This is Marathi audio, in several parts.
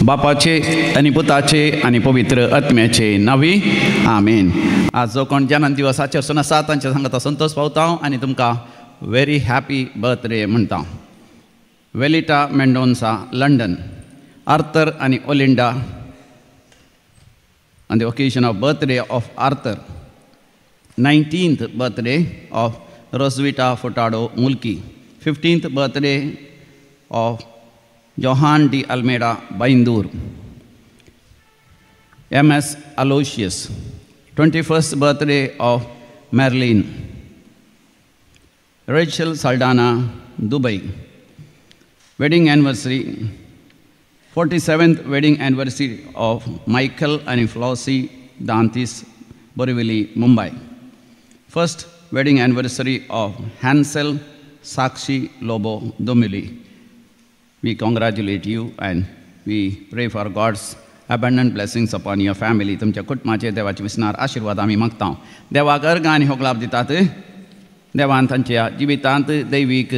बापाचे आनी पुताचे आनी पवित्र आत्म्याचे नांवी आमेन. आज जो कोण जन्म दिवसाचेर सून आसा तांचे सांगता संतोष पावता आनी तुमकां व्हेरी हॅपी बर्थडे म्हणटा. वेलिटा मेंडोन्सा, लंडन. आर्थर आनी ओलिंडा on the occasion of birthday of Arthur. 19th birthday of Roswitha Furtado Mulki. 15th birthday of Johan de Almeida Baindur. M.S. Aloysius. 21st birthday of Marilyn. Rachel Saldana, Dubai. Wedding anniversary. 47th wedding anniversary of Michael and Flossie Dantis, Borivali, Mumbai. First wedding anniversary of Hansel Sakshi Lobo Domili. We congratulate you and we pray for God's abundant blessings upon your family. तुमच्या कुटुंबाचे देवाचे विस्नार आशीर्वाद आम्ही मागता. देवाक अर्घ आनी होगलाप दितात. देवान तांच्या जिवितांत दैवीक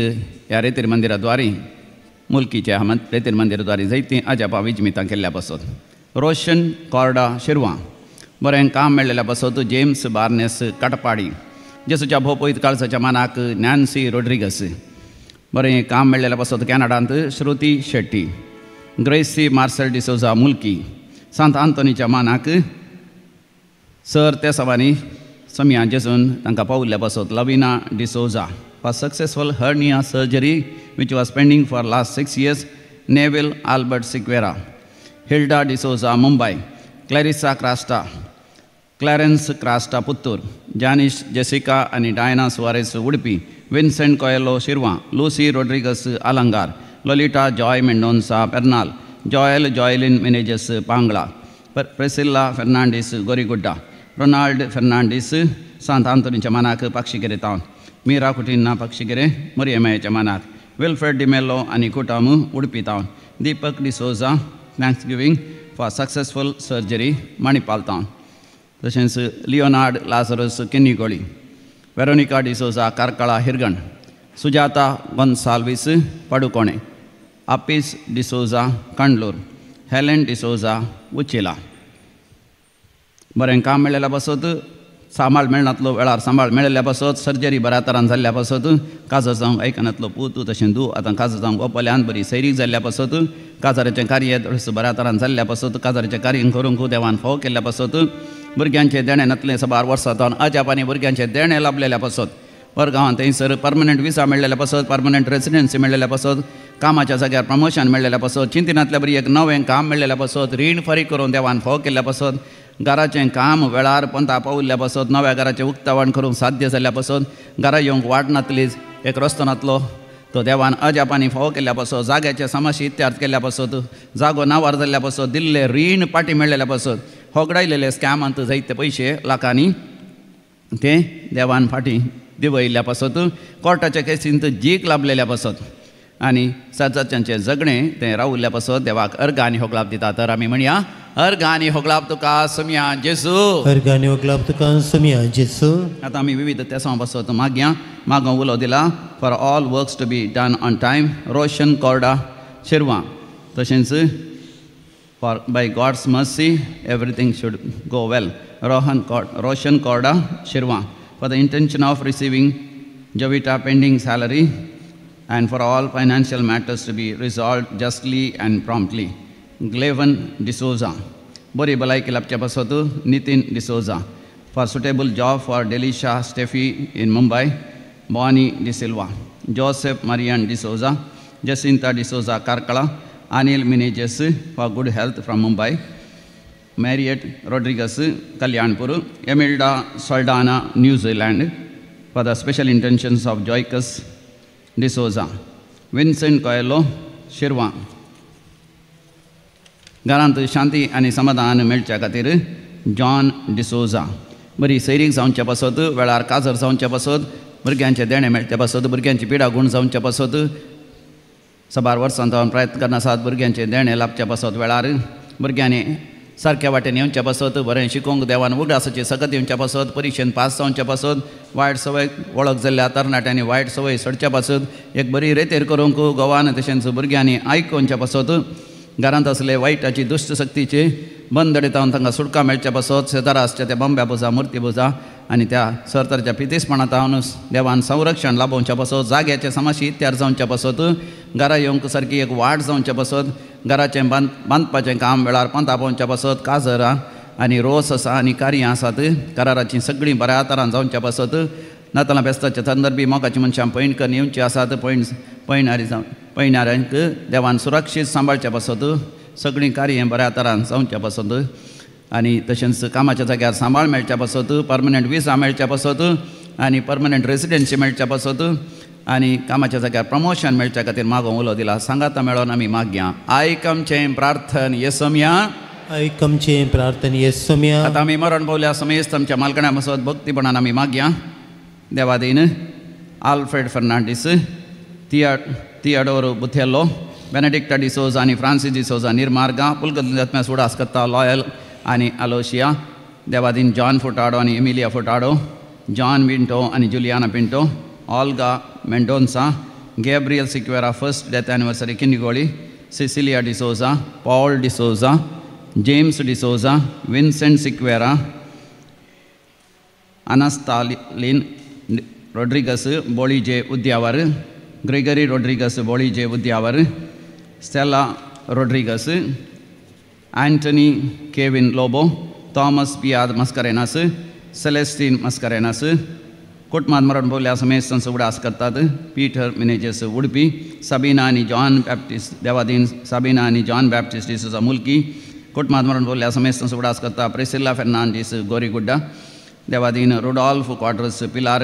ह्या रेतीर मंदिराद्वारे मुल्कीच्या रेतीर मंदिराद्वारे जायतीं अजापा विजमितां केल्ल्या पासत. रोशन कॉर्डा शिरवां. बरें काम मेळ्ळेल्या पासत जेम्स बार्नेस काटपाडी. जेसूच्या भोवपयत काळसाच्या मानाक नॅन्सी रोड्रिगस. बरें काम मेळ्ळेल्या पासत कॅनडांत Shruti Shetty. Gracy Marcel D'Souza Mulki. सांत आंतोनीच्या मानाक सर त्या सवानी समिया जेसून तांकां पावल्ल्या पासत Lavina D'Souza. For successful hernia surgery which was pending for last 6 years, Neville Albert Sequeira. Hilda D'Souza, Mumbai. Clarissa Crasta. Clarence Crasta, Puttur. Janice Jessica and Diana Suarez, Udupi. Vincent Coelho, Shirva. Lucy Rodriguez, Alangar. Lolita Joy Mendonça, Pernal. Joel Joylin Meneges, Pangla. Priscilla Fernandez, Gorigudda. Ronald Fernandez, Sant Anthony Chamanak, Pakshigere Town. Meera कुटीन्ना पक्षिगिरे मरियमायेच्या मानाक. विल्फ्रेड डिमेलो आनी कुटामू Udupi town. Deepak D'Souza thanks giving for successful surgery Manipal town. तशेंच Leonard Lazarus Kinnigoli. Veronica D'Souza Karkala Hirgana. Sujatha Gonsalves Padukone. आपिस D'Souza Kandlur. Helen D'Souza Uchila. बरें काम मेळ्ळेल्या पासत सांबाळ मेळनातलो वेळार सांबाळ मेळिल्ल्या पासत सर्जरी बऱ्या तरान जाल्ल्या पासत काजर जावंक आयकनातलो पूत तशें धूव आतां काजर जावंक ओपल्यान बरी सैरीक जाल्ल्या पासत काजाराचें कार्य बऱ्या तरान जाल्ल्या पासत काजाराचें कार्य करूंक देवान फाव केल्ल्या पासत भुरग्यांचें देणें नातलें साबार वर्सां जावन अजापानी भुरग्यांचें देणें लाभलेल्या पासत वरगांवांत थंयसर पर्मनंट विसा मेळिल्ल्या पासत पर्मनंट रेसिडेन्सी मेळिल्ल्या पासत कामाच्या जाग्यार प्रमोशन मेळिल्ल्या पासत चिंतिनांतल्या बरी एक नवें काम मेळिल्ल्या पासत रीण फारीक करून देवान फाव केल्ल्या पासत घराचें काम वेळार पंता पावल्ल्या पासत नव्या घराचें उक्तावण करूंक साध्य जाल्ल्या पासत घरा येवंक वाट नातलीच एक रस्तो नातलो तो देवान अजापानी फाव केल्ल्या पासत जाग्याचे समस्या इत्यार्थ केल्ल्या पासत जागो नावार जाल्ल्या पासत दिल्ले रीण पाटी मेळिल्ल्या पासत होगडायलेले स्कॅमांत जायते पयशे लाखांनी ते देवान फाटीं दिवयल्ल्या पासत कोर्टाच्या केसींत जीक लाभलेल्या पासत आनी सजाच्यांचें जगणें तें रावल्ल्या पासत देवाक अर्घ आनी होगलाप दिता. तर आमी म्हणया अर्घ आनी होगलाप तुका समिया जेसू. अर्घ आनी होगलाप तुका समिया जेसू. आतां आमी विविध तेसां पासत मागों उलो दिला for all works to be done on time. Roshan Corda Shirva. तशेंच for by God's mercy everything should go well. Roshan Corda Shirva. For the intention of receiving जविटा pending salary and for all financial matters to be resolved justly and promptly. Glevan D'Souza. Bori Balaiki Lapcha Pasotu, Nitin D'Souza. For suitable job for Delisha Steffi in Mumbai, Bonnie De Silva. Joseph Marian D'Souza. Jacinta D'Souza Karkala. Anil Meneges for good health from Mumbai. Marriott Rodriguez, Kalyanpur. Emilda Saldana, New Zealand. For the special intentions of Joycus D'Souza. Vincent Coelho, शिरवां. घरांत शांती आनी समाधान मेळच्या खातीर जॉन डिसोजा. बरी सैरीक जावच्या पासत वेळार काजर जावच्या पासत भुरग्यांचें देणें मेळच्या पासत भुरग्यांची पिडा गूण जावच्या पासत साबार वर्सां जावन प्रयत्न करना आसात भुरग्यांचें देणें लाभच्या पासत वेळार भुरग्यांनी सारक्या वाटेन येवच्या पासत बरें शिकोवंक देवान उगडासाची सकत येवच्या पासत परिक्षेन पास जावच्या पासत वायट संवय वळख जाल्ल्या तरणाट्यांनी वायट संवय सोडच्या पासत एक बरी रेतेर करूंक गोवान तशेंच भुरग्यांनी आयकोवच्या पासत घरांत असले वायटाची दुश्ट शक्तीचे बंद दडयतावन तांकां सुटका मेळच्या पासत शेजाराच्या त्या बंब्या पुजा मुर्ती पुजा आनी त्या सरतरच्या पितेसपणांतावन देवान संरक्षण लाभोवच्या पासत जाग्याचे समाशी इत्यार जावच्या पासत घरा येवंक सारकी एक वाट जावच्या पासत घराचें बांदपाचें काम वेळार पंता पावच्या पासत काजरां आनी रोस आसा आनी कार्यां आसात कराराचीं सगळीं बऱ्या तरान जावच्या पासत नातालां बेस्ताच्या संदर्भी मोगाची मनशां पैण करून येवची आसात पैणाऱ्यांक देवान सुरक्षीत सांबाळच्या पासत सगळीं कार्यां बऱ्या तरान जावच्या पासत आनी तशेंच कामाच्या जाग्यार सांबाळ मेळच्या पासत परमनंट विजा मेळच्या पासत आनी परमनंट रेसिडेन्सी मेळच्या पासत आनी कामाच्या जाग्यार प्रमोशन मेळच्या खातीर मागोवंक उलो दिला. सांगाता मेळोन आमी मागया. आयकमचें प्रार्थन येसुम्या आयकमचें प्रार्थन येसुम्या. आतां आमी मरण पावल्या समेस्त आमच्या मालकण्या पासत भक्तीपणान आमी मागया. देवादीन आल्फ्रेड फर्नांडीस तियाडोर बुथेल्लो बेनेडिक्टा डिसोजा आनी फ्रांसीस डिसोजा निर्मार्गा पुलकत्म्या सुडास कत्ता लॉयल आनी आलोशिया. देवादीन जॉन फुटाडो आनी एमिलिया फुटाडो जॉन पिंटो आनी Juliana Pinto Olga Mendonca Gabriel Sequeira first death anniversary Kinnigoli Cecilia D'Souza Paul D'Souza James D'Souza Vincent Sequeira Anastaline Rodrigues Bolije Udyavar Gregory Rodrigues Bolije Udyavar Stella Rodrigues Antony Kevin Lobo Thomas पियाद मस्करेनास सेलेस्टीन मस्करेनास कुटुंबात मरण पावल्या समेस्त उडास करतात. पीटर मिनेजेस उडपी साबिना आनी जॉन बॅप्टिस्ट देवादीन साबिना आनी जॉन बॅप्टिस्ट डिसोजा मुल्की कुटुंबात मरण पावल्या समेस्त उडास करता. प्रिसिल्ला फेर्नांडीस गोरीगुड्डा देवादीन रुडॉल्फ क्वाड्रस पिलार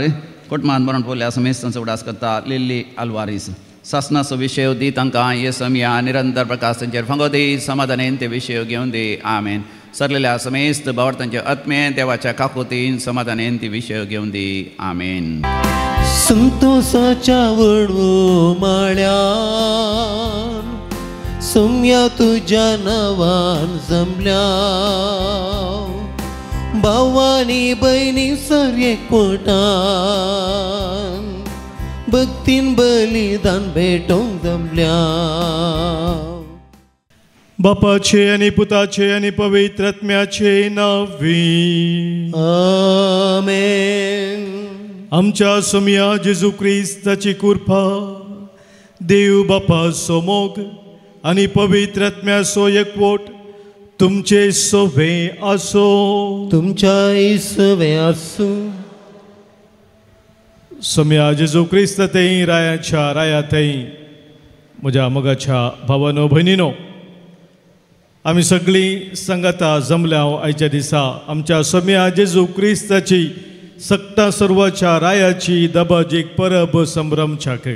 कुटुंबात मरण पावल्या समेस्त उडास करता. लिल्ली आल्वारीस ससनास विशय दी तांकां येसुम्या निरंतर प्रकाश तांचेर फंगो दी समाधानेन ते विशय घेवन दी. आमेन. सरलेल्या समेस्त भावार्थांचे आत्मे देवाच्या काकुतीन समाधानेन ती विशय घेवन दी. आमेन. संतोषाच्या वळवू माळ्यान सुम्या तुझ्या नावान जमल्या भावानी बहिणी सर एकवटान भक्तीन बलिदान भेटोंक जमल्या. बापाचे आनी पुताचे आनी पवित्र आत्म्याचे नावी आमेन. आमच्या सोम्या जेजू क्रिस्ताची कृपा देव बापाचो मोग आनी पवित्र आत्म्याचो एकवट तुमचे सोबे आसो. तुमच्या सवे आसू. सोम्या जेजू क्रिस्त थंय रायाच्या राया थंय म्हज्या मोगाच्या भावानो भयणीनो आमी सगळीं संगता जमल्या आयच्या दिसा आमच्या सोम्या जेजू क्रिस्ताची सक्ता सर्वाच्या रायाची दबाजीक परब संभ्रमच्याक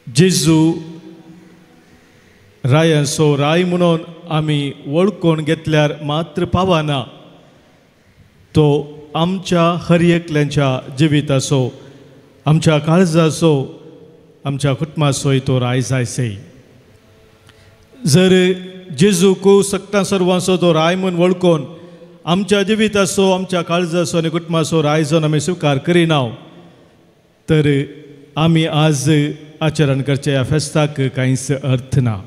जेजू रायांचो राय म्हणून आमी वळखून घेतल्यार मात्र पावना. तो आमच्या हर एकल्याच्या जिविताचो आमच्या काळजाचो आमच्या कुटुंबाचोय तो राय जायसे. जर जेजूक सक्ता सर्वांचो तो राय म्हूण वळखून आमच्या जिविताचो आमच्या काळजाचो आनी कुटुंबाचो राय जावन आमी स्विकार करिना तर आमी आज आचरण करचे ह्या फेस्ताक कांयच अर्थ ना.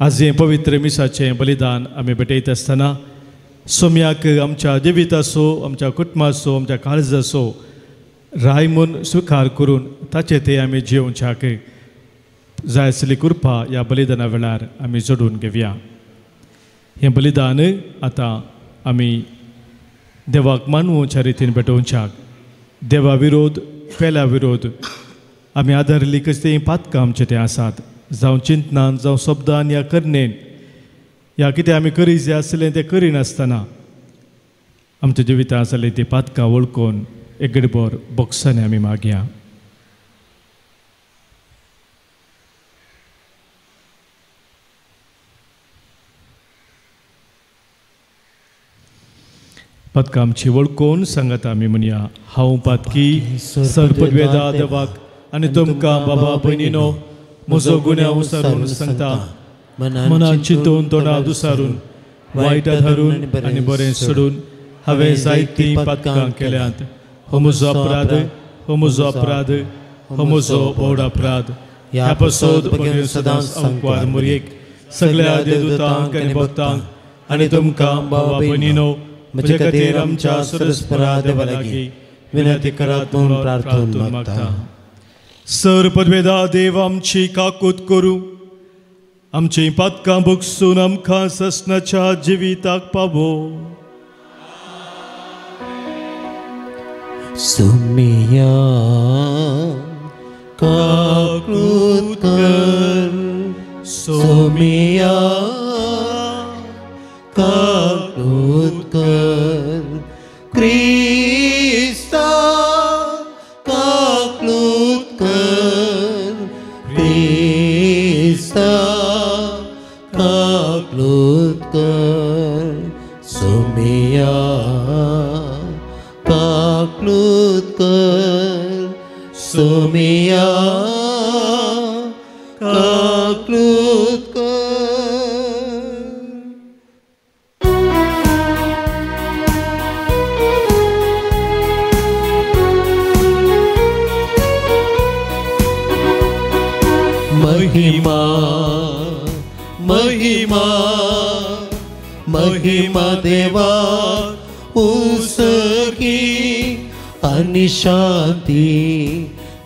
आज हें पवित्र मिसाचें बलिदान आमी भेटयत आसतना सोम्याक आमच्या जिविताचो आमच्या कुटुंबाचो आमच्या काळजाचो राय म्हूण स्विकार करून ताचे ते आमी जिवच्याक जाय आसली कृपा ह्या बलिदाना वेळार आमी जोडून घेवया. हें बलिदान आतां आमी देवाक मानवच्या रितीन भेटोवच्याक देवा विरोध पेल्या विरोध आमी आदारली कसलीं पातकां आमचें तें आसात जावं चिंतनान जावं शब्दान या करनेन या कितें आमी करी जें आसलें तें करिनासतना आमच्या जिवितांत आसलें ती पातकां वळखून एक गडबोर बोक्सांनी आमी मागया. पातकां आमची वळखून सांगात आमी म्हणया. हांव पातकी सरपदवेदा देवाक आनी तुमकां बाबा भयणीनो म्हजो गुन्यांव उसारून सांगता. मनान चिंतून तोंडां दुसारून वायट धरून आनी बरें सोडून हांवें जायतीं पातकां केल्यांत. हो म्हजो अपराध, हो म्हजो अपराध, हो म्हजो व्हड अपराध. ह्या पसोद बगेन सदांच सांगवार मुरयेक सगळ्या देवदूतांक आनी भक्तांक आनी तुमकां भावा भयणीनो म्हजे खातीर आमच्या सरस्परा देवा लागीं विनंती करात म्हणून प्रार्थना मागता. सर्पद्वेदा देव आमची काकूत करूं, आमची पातकां भोगसून आमकां ससनाच्या जिविताक पावो. सुमिया काकृत कर, सुमिया काकृत कर, क्रिस्ता काकृत कर, क्रिस्ता काकृत कर, सुमिया काकृत कर, सुमिया काकृत कर. महिमा महिमा महिमा देवा उसकी आणि शांती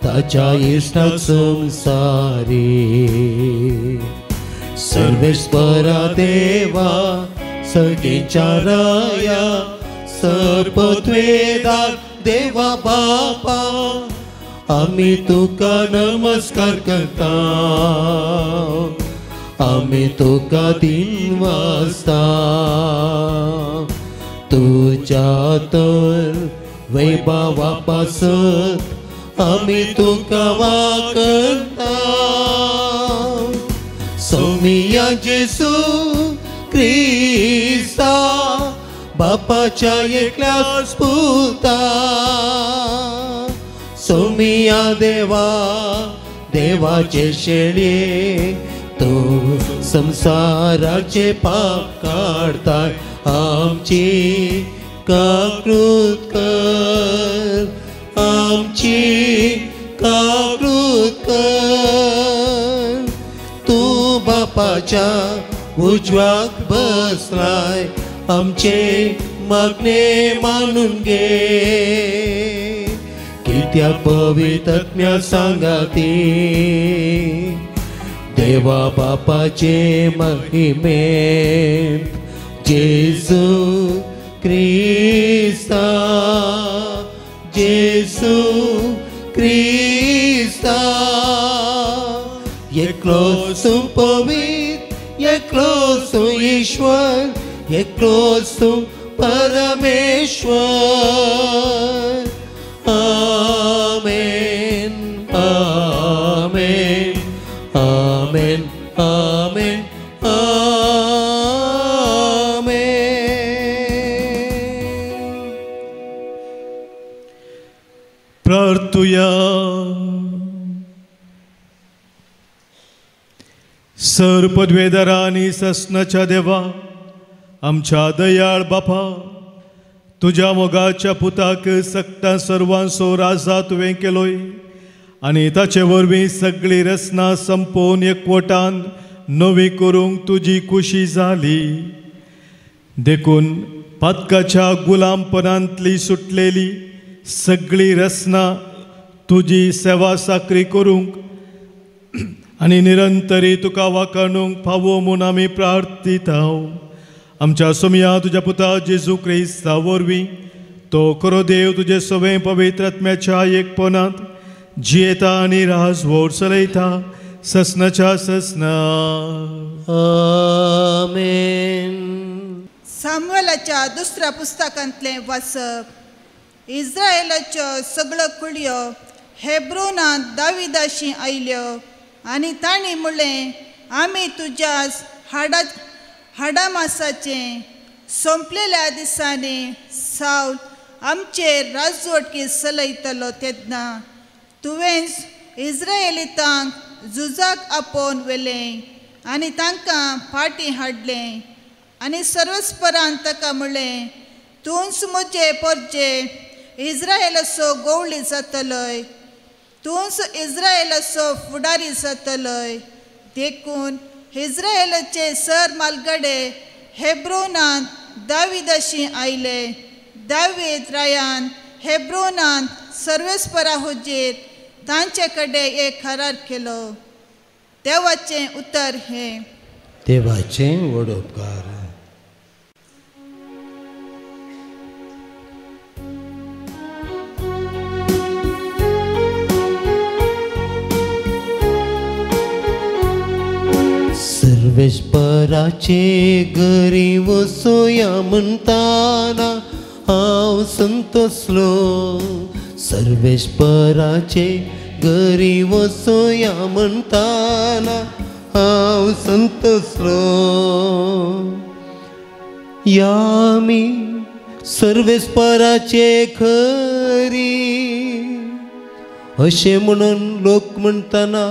ताच्या इष्टाक संसारी. सर्वेश्वरा देवा सगळींच्या राया सर्पद्वेदार देवा बापा आम्ही तुका नमस्कार करता, आम्ही तुका दिन वाजता. तुझ्या तर वैभवा पासत आम्ही तुका वाकरता. सोमिया जेसू क्रिस्ता बापाच्या एकल्याच पुता. सोमिया देवा देवाचे शेळे तू संसाराचे पाप काढताय. आमची काकृत कर, आमची काकृत कर. तू बापाच्या उजव्याक बसलाय, आमचे मागणे मानून घे. कित्या पवित्रज्ञ सांगाती देवा बापाचे महिमेत जेजू क्रिस्ता, जेजू क्रिस्ता. एकलो सु पवित्र, एकलो सु ईश्वर, एकलो सु परमेश्वर. आमेन आमेन आमेन आमेन आमेन. प्रार्थुया. सर्पद्वेदारा आनी ससनाच्या देवा आमच्या दयाळ बापा तुझ्या मोगाच्या पुताक सक्ता सर्वांचो राजा तुवें केलोय आनी ताचे वरवीं सगळी रचना संपोवन एकवटान नवी करूंक तुजी खुशी जाली. देखून पातकाच्या गुलामपणांतली सुटलेली सगळी रचना तुजी सेवा साकरी करूंक आनी निरंतरी तुका वाखाणूंक फावो म्हूण आमी प्रार्थिता. आमच्या सोमिया तुझ्या पुता जेजू क्रिस्ता वरवीं तो खरो देव तुजे सवे पवित्र आत्म्याच्या एकपणांत जियेता आनी राजवट चलयता ससनाच्या ससना. आमेन. सामुएलाच्या दुसऱ्या पुस्तकांतलें वाचप. इस्रायेलाच्यो सगळ्यो कुडयो हेब्रोनांत दाविदाशी आयल्यो आनी तांणी म्हणलें आमी तुज्या हाडामासाचें सोंपलेल्या दिसांनी सावल आमचेर राजवटकी चलयतलो तेन्ना तुवेंच इस्रायेलीतांक झुजाक आपोवन व्हेलें आनी तांकां फाटीं हाडलें आनी सर्वस्परान ताका म्हणलें तूंच म्हजे परजे इस्रायेलाचो गवळी जातलोय. तूंच इस्रायेलाचो फुडारी जातलोय. देखून इस्रायेलाचे सर मालगडे हेब्रोनांत दाविदाशी आयले. दावीद रायान हेब्रोनांत सर्वेस्परा हुजेर तांचे कडेन एक करार केलो. देवाचें उतर हें. देवाचें व्हड उपकार. सर्वेस्पराचे घरी वसोया म्हणटाना हांव संतोसलो. सर्वेस्पराचे घरी वसोया म्हणटाना हांव संतोसलो. या आमी सर्वेस्पराचे खरी अशें म्हणून लोक म्हणटाना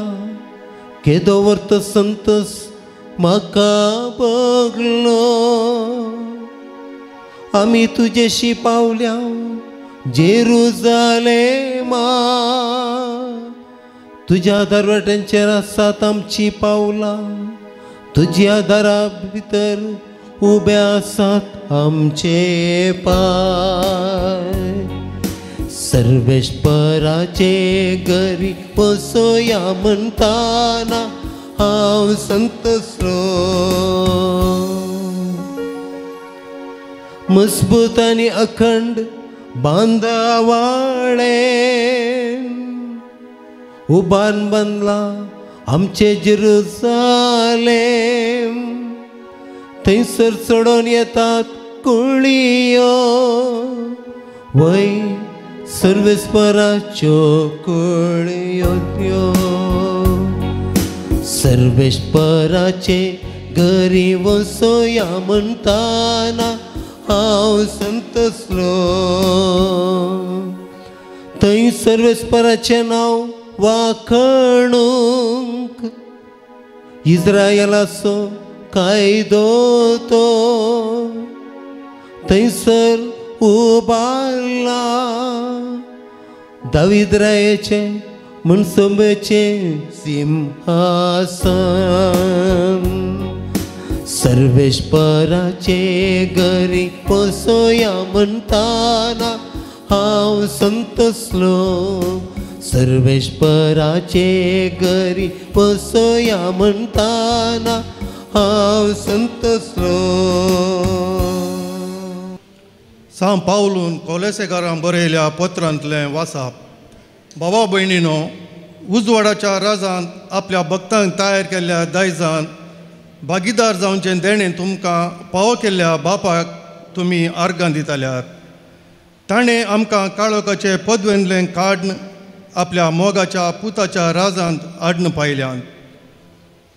केदो वर्त संतोस म्हाका बगलो. आमी तुजेशी पावल्या जेरुजालेमा. तुज्या दरवाट्यांचेर आसात आमची पावलां. तुज्या दारा भितर उबे आसात आमचे पाय. सर्वेस्पराचे घरी वसोया म्हणटाना हांव संतोसलो. मजबूत आनी अखंड बांदावाळे उबान बांदला आमचे जेरुजालेम. थंयसर चडोन येतात कुळयो वय सर्वेस्पराच्यो कुळयो त्यो. सर्वेस्पराचे घरी वसोया म्हणटाना हांव संतोसलो. थंय सर्वेस्पराचें नांव वाखणूंक इस्रायेलाचो कायदो तो थंयसर उबारला. दावीद रायाचे मनसुबेचे सिंहासन. सर्वेस्पराचे घरी वसोया म्हणटाना हांव संतोसलो. सर्वेस्पराचे घरी वसोया म्हणटाना हांव संतोसलो. सांव पावलून कोलेसेकारांक बरयल्या पत्रांतलें वाचप. बाबा भयणीनो, उजवाडाच्या राजांत आपल्या भक्तांक तयार केल्ल्या दायजांत भागीदार जावचें देणें तुमकां फावो केल्ल्या बापाक तुमी आर्गां दिताल्यात. ताणें आमकां काळोखाचे पदवेंतलें काडन आपल्या मोगाच्या पुताच्या राजांत हाडून पायल्यात.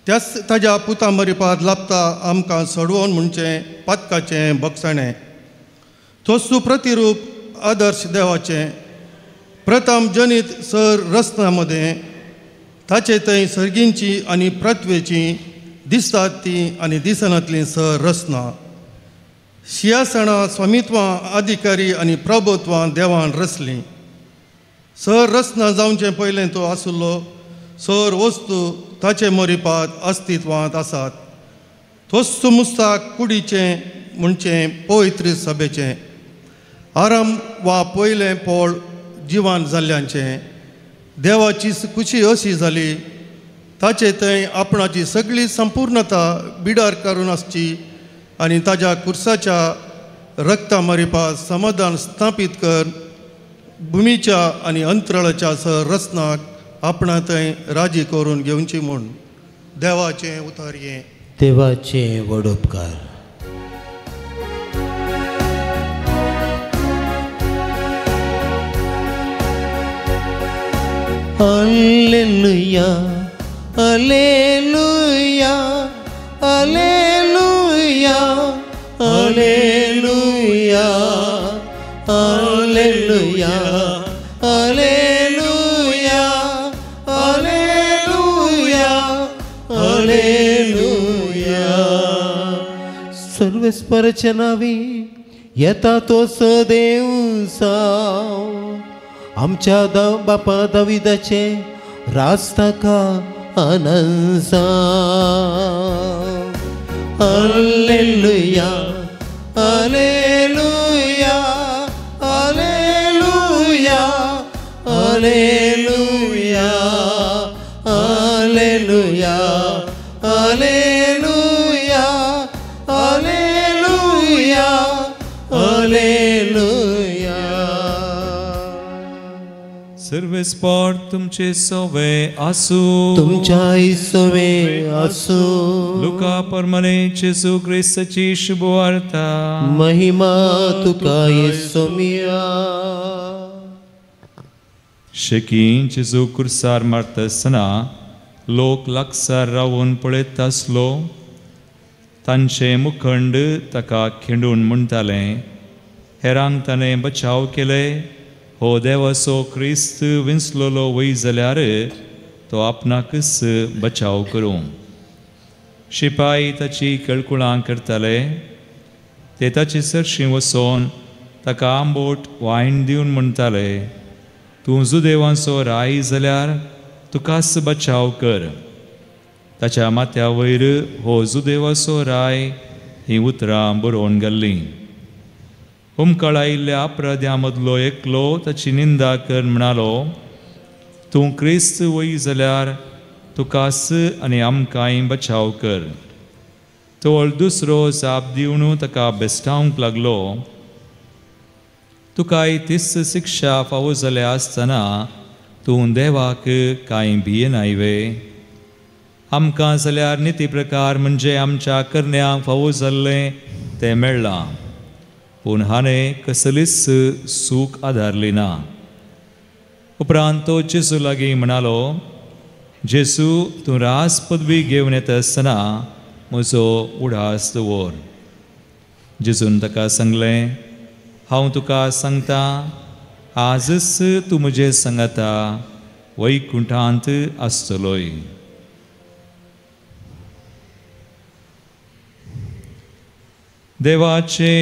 त्याच ताज्या पुता मरिपात लाभता आमकां सोडवोन म्हणचें पातकाचें बगसणें. तो सुप्रतिरूप आदर्श देवाचें प्रथम जनीत सर रचना मदें ताचे थंय सर्गींची आनी पृथ्वेची दिसतात ती आनी दिसनातली सर रचना. सिंहासनां स्वामित्वां अधिकारी आनी प्रभुत्वां देवान रचलीं. सर रचना जावचे पयलें तो आसुल्लो सर वस्तू ताचे मरिपात अस्तित्वांत आसात. तोच मुस्ताक कुडीचें म्हणचें पवित्र सभेचें आराम वा पयलें पोळ जिवान जाल्ल्यांचें. देवाची खुशी अशी जाली ताचे थंय आपणाची सगळी संपूर्णता बिडार करून आसची आनी ताज्या कुर्साच्या रक्ता मरिपात समाधान स्थापीत कर भुमीच्या आनी अंतराळाच्या सर रचनाक आपणा थंय राजी करून घेवची म्हूण. देवाचें उतर हें. देवाचें व्हड उपकार. Alleluia, Alleluia, Alleluia, Alleluia, Alleluia, Alleluia, Alleluia, Alleluia. सर्वेस्पराचे नावी येता तो सदेव साव आमच्या बापा दाविदाचे रास्ताका आनंसा hallelujah hallelujah hallelujah hallelujah hallelujah hallelujah hallelujah hallelujah. सर्व स्पॉट तुमचे सोवे आसू, तुमच्या सोवे आसू. लुका परमने जेजू ख्रिस्ताची शुभवार्ता. महिमा तुका येसू मिया. शेकी जेजू कुर्सार मारतना लोक लागसार रावून पळयत आसलो. तांचे मुखंड ताका खिंडून म्हणटाले, हेरांक ताणें बचाव केले. हो देवाचो क्रिस्त विंचलोलो वय जाल्यार तो आपणाकच बचाव करूं. शिपाई ताची कळकुळां करताले. ते ताचे सरशी वचोन ताका आंबोट वायन दिवन म्हणटाले, तूं जुदेवांचो राय जाल्यार तुकाच बचाव कर. ताच्या माथ्या वयर हो जुदेवाचो राय ही उतरां बरोवन घाल्लीं. हुमकळ आयिल्ल्या अपराध्यां मदलो एकलो ताची निंदा कर म्हणालो, तूं क्रिस्त वय जाल्यार तुकाच आनी आमकांय बचाव कर. तो दुसरो जाप दिवन ताका बेस्टावंक लागलो, तुकाय तीच शिक्षा फावो जाल्या आसतना तूं देवाक कांय भियेनाय वे. आमकां जाल्यार निती प्रकार म्हणजे आमच्या करण्यांक फावो जाल्लें तें मेळ्ळां, पूण हाणें कसलीच सूख आदारली ना. उपरांत तो जेजू लागीं म्हणालो, जेजू तूं रास पदवी घेवन येता आसतना म्हजो उडास दवर. जेजून ताका सांगलें, हांव तुका सांगतां, आजच तूं म्हजे सांगाता वैकुंठांत आसतलोय. देवाचे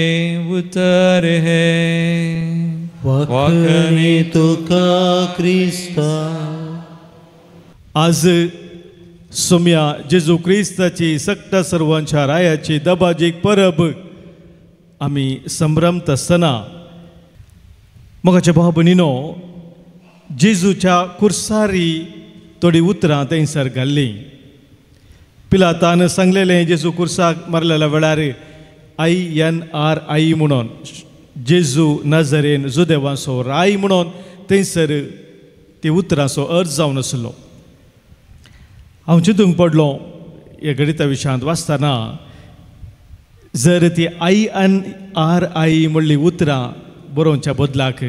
उतर हे वाकणे तुका क्रिस्ता. आज सोम्या जेजू क्रिस्ताची सक्ता सर्वांच्या रायाची दबाजीक परब आमी संभ्रमत आसतना मोगाच्या भाव भयणीनो, जेजूच्या कुर्सारी थोडी उतरां थंयसर घाल्लीं. पिलातान सांगलेलें जेजू कुर्साक मारलेल्या वेळार INRI म्हणून, जेजू नाझरेन जुदेवांचो राय म्हणून थंयसर ती उतरांचो अर्थ जावन आसलो. हांव चिंतूंक पडलो हे गणिता विशयांत वाचतना, जर ती INRI म्हणली उतरां बरोवच्या बदलाक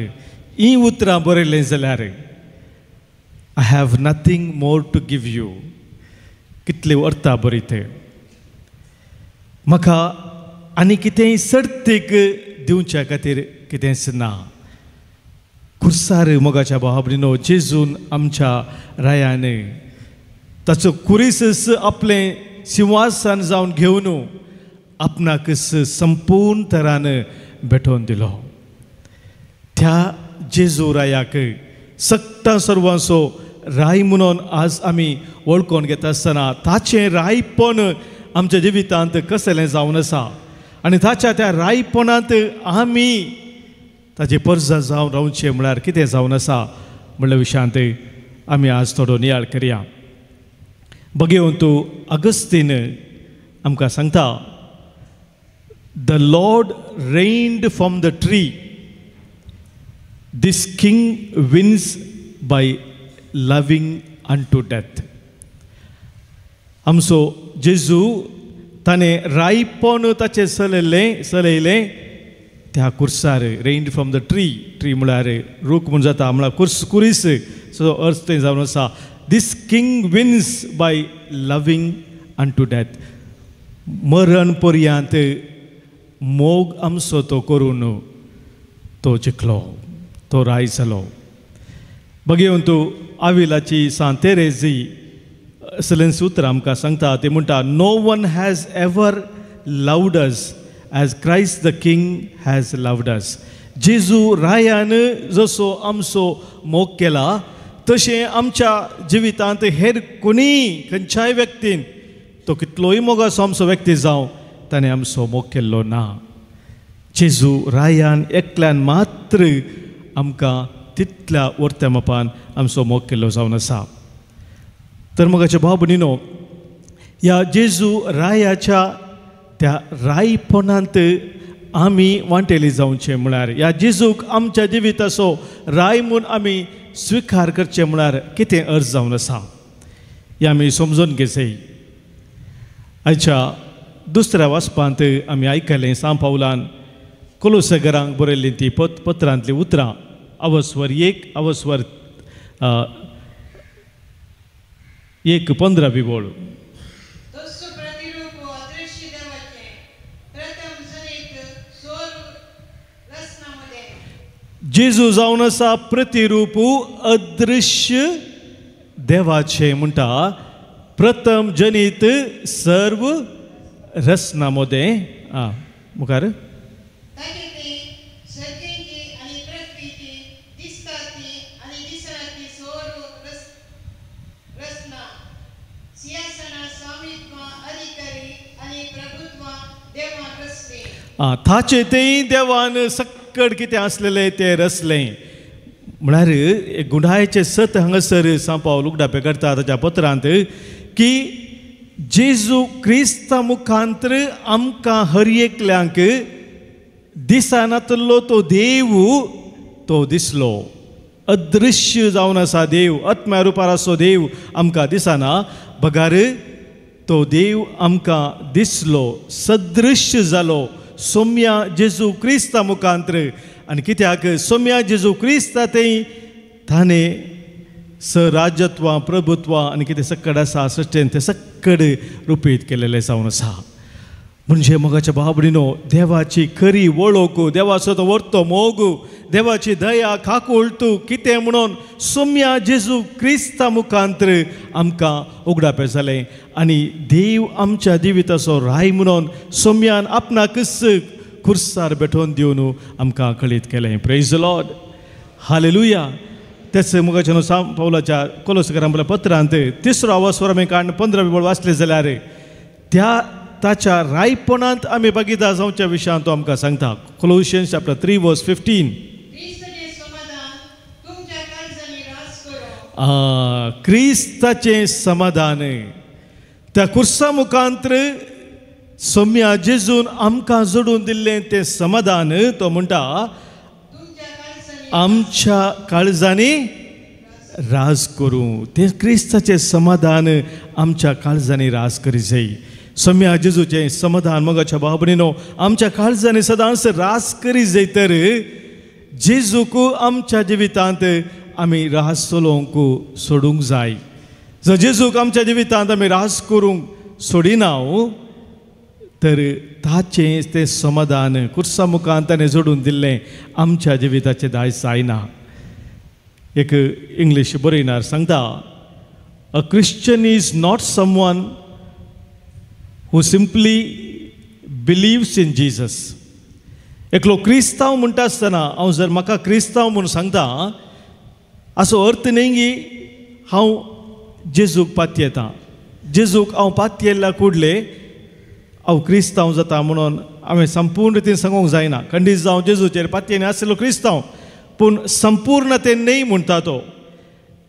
ही उतरां बरयलें जाल्यार I have nothing more to give you. कितले अर्थां बरी ते. म्हाका आनी कितेंय सर्तीक दिवच्या खातीर कितेंच ना. कुर्सार मोगाच्या भावा भयणीनो, जेजून आमच्या रायान ताचो कुरीस आपलें सिंहासन जावन घेवन आपणाकच संपूर्ण तरान भेटोवन दिलो. त्या जेजू रायाक सक्ता सर्वांचो राय म्हणून आज आमी वळखून घेता आसतना ताचें रायपण आमच्या जिवितांत कसलें जावन आसा आनी ताच्या त्या रायपणांत आमी ताचे पर्जा जावन रावचें म्हळ्यार कितें जावन आसा म्हणल्या विशयांत आमी आज थोडो नियाळ करया. भगवंत अगस्तीन आमकां सांगता, the lord reigned from the tree, this king wins by loving unto death. आमचो जेजू ताणें रायपण ताचें चलयलें त्या कुर्सार. Reigned from the tree, tree म्हळ्यार रूख म्हूण जाता, म्हळ्यार कुरीस सो अर्थ थंय जावन आसा. This king wins by loving unto death. मरण पर्यंत मोग आमचो तो करून तो जिखलो, तो राय जालो. भगवंत आविलाची सांत तेरेजी असलें सूत्र आमकां सांगता. ते म्हणटा, no one has ever loved us as Christ the King has loved us. जेजू रायान जसो आमचो मोग केला तशें आमच्या जिवितांत हेर कोणीय खंयच्याय व्यक्तीन तो कितलोय मोगाचो आमचो व्यक्ती जावं ताणें आमचो मोग केल्लो ना. जेजू रायान एकल्यान मात्र आमकां तितल्या वर्त्या मापान आमचो मोग केल्लो जावन आसा. तर मोगाच्या भाव भयणीनो, ह्या जेजू रायाच्या त्या रायपणांत आमी वांटेली जावचे म्हळ्यार ह्या जेजूक आमच्या जिविताचो राय म्हूण आमी स्विकार करचे म्हळ्यार कितें अर्थ जावन आसा हें आमी समजून घेवचें. आयच्या दुसऱ्या वाचपांत आमी आयकलें सांत पावलान कोलोसेकारांक बरयल्लीं ती पत्रांतलीं उतरां अवस्वर 1 अवस्वर 1:15 बोल. जेजू जावन आसा प्रतिरूप अदृश्य देवाचे म्हणटा प्रथम जनीत सर्व रचनामध्ये. मुखार ताचे तेय देवान सक्कड कितें आसलेलें तें रचलें म्हळ्यार गुंडायचे 7 हांगासर सांत पावल उगडापे करता ताच्या पत्रांत की जेजू क्रिस्ता मुखांतर आमकां हर एकल्यांक दिसनातलो तो देव तो दिसलो. अदृश्य जावन आसा देव, आत्म्या रुपार आसो देव आमकां दिसना, बगार तो देव आमकां दिसलो, सदृश्य जालो सोम्या जेजू क्रिस्ता मुखांतर. आनी कित्याक सोम्या जेजू क्रिस्ता तें ताणें राज्यत्वां प्रभुत्वां आनी कितें सक्कड आसा सृश्टेन तें सक्कड रुपीत केलेलें जावन आसा. म्हणजे मोगाच्या भाव भयणीनो, देवाची खरी वळख, देवाचो तो वर्तो मोग, देवाची दया खाकुळटू कितें म्हणून सोम्या जेजू क्रिस्ता मुखांतर आमकां उगडापें जालें. आनी देव आमच्या जिविताचो राय म्हणून सोम्यान आपणाकच खुर्सार बेठोवन दिवन आमकां कळीत केलें. Praise the Lord, hallelujah. तेच मोगाच्या सांत पावलाच्या कोलोसेकारांतल्या पत्रांत 3रो अवस्वर आमी 15 बोल वाचले जाल्यार त्या ताच्या रायपणांत आमी बागिदा जावच्या विशयान तो आमकां सांगता. कोलोसियन्स चॅप्टर 3:15. क्रिस्ताचें समाधान त्या खुर्सा मुखांतर सोम्या जेजून आमकां जोडून दिल्लें तें समाधान तो म्हणटा आमच्या काळजांनी राज करूं. तें क्रिस्ताचें समाधान आमच्या काळजांनी राज करी जाय. सोम्या जेजूचें समाधान मोगाच्या भाव भयणीनो आमच्या काळजांनी सदांच राज करी जाय. तर जेजूक आमच्या जिवितांत आमी राज चलोवंक सोडूंक जाय. जर जेजूक आमच्या जिवितांत आमी राज करूंक सोडिना तर ताचें तें समाधान खुर्सा मुखांत ताणें जोडून दिल्लें आमच्या जिविताचें दायज जायना. एक इंग्लीश बरयणार सांगता, a Christian is not someone who simply believes in Jesus. एकलो क्रिस्तांव म्हणटा आसतना हांव जर म्हाका क्रिस्तांव म्हणून सांगता असो अर्थ न्ही की हांव जेजूक पातयेतां, जेजूक हांव पातयेल्या कुडले हांव क्रिस्तांव जाता म्हणून हांवें संपूर्ण रितीन सांगूंक जायना. खंडीत जावं जेजूचेर पातयेन आसलो क्रिस्तांव, पूण संपूर्णतेन न्ही म्हणटा तो.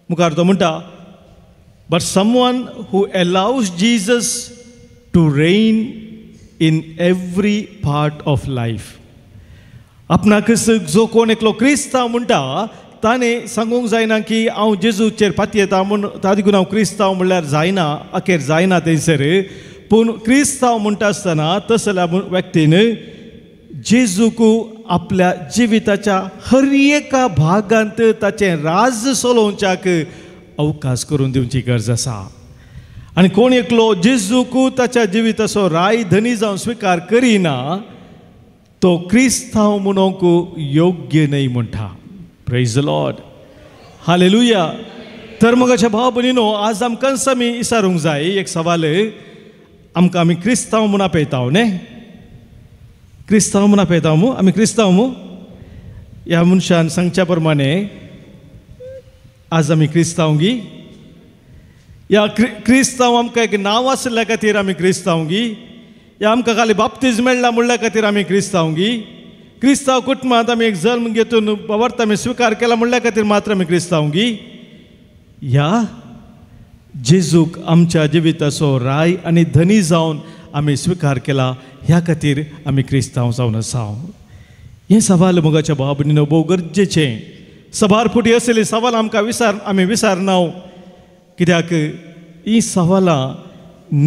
मुखार तो म्हणटा, but someone who allows Jesus to reign in every part of life. आपणाक जो कोण एकलो क्रिस्तांव म्हणटा ताणें सांगूंक जायना की हांव जेजूचेर पातयेता म्हूण ताका हांव क्रिस्तांव म्हणल्यार जायना, अखेर जायना थंयसर. पूण क्रिस्तांव म्हणटा आसतना तसल्या व्यक्तीन जेजूक आपल्या जिविताच्या हर एका भागांत ताचें राज चलोवच्याक अवकाश करून दिवची गरज आसा. आनी कोण एकलो जेजूक ताच्या जिविताचो राय धनी जावन स्विकार करिना तो क्रिस्तांव म्हणूंक योग्य न्हय म्हणटा. Praise the Lord, hallelujah. तर मोगाच्या भाव भयणीनो, आज आमकां आमी विचारूंक जाय एक सवाल, आमकां आमी क्रिस्तांव म्हूण आपयता न्ही? क्रिस्तांव म्हूण आपयता आमी क्रिस्तांव ह्या मनशान सांगच्या प्रमाणे आज आमी क्रिस्तांवगी या क्रिस्तांव आमकां एक नांव आसल्या खातीर आमी क्रिस्तांवगी या आमकां खाली बाप्तीज मेळ्ळा म्हणल्या खातीर आमी क्रिस्तांवगी क्रिस्तांव कुटुंबांत आमी एक जल्म घेतून वर्त आमी स्विकार केला म्हणल्या खातीर मात्र आमी क्रिस्तांवगी या जेजूक आमच्या जिविताचो राय आनी धनी जावन आमी स्विकार केला ह्या खातीर आमी क्रिस्तांव जावन आसा हे सवाल मोगाच्या भाव भयणीनो भोव गरजेचें सभारपुटी असली सवाल आमकां आमी विचारना कित्याक ही सवालां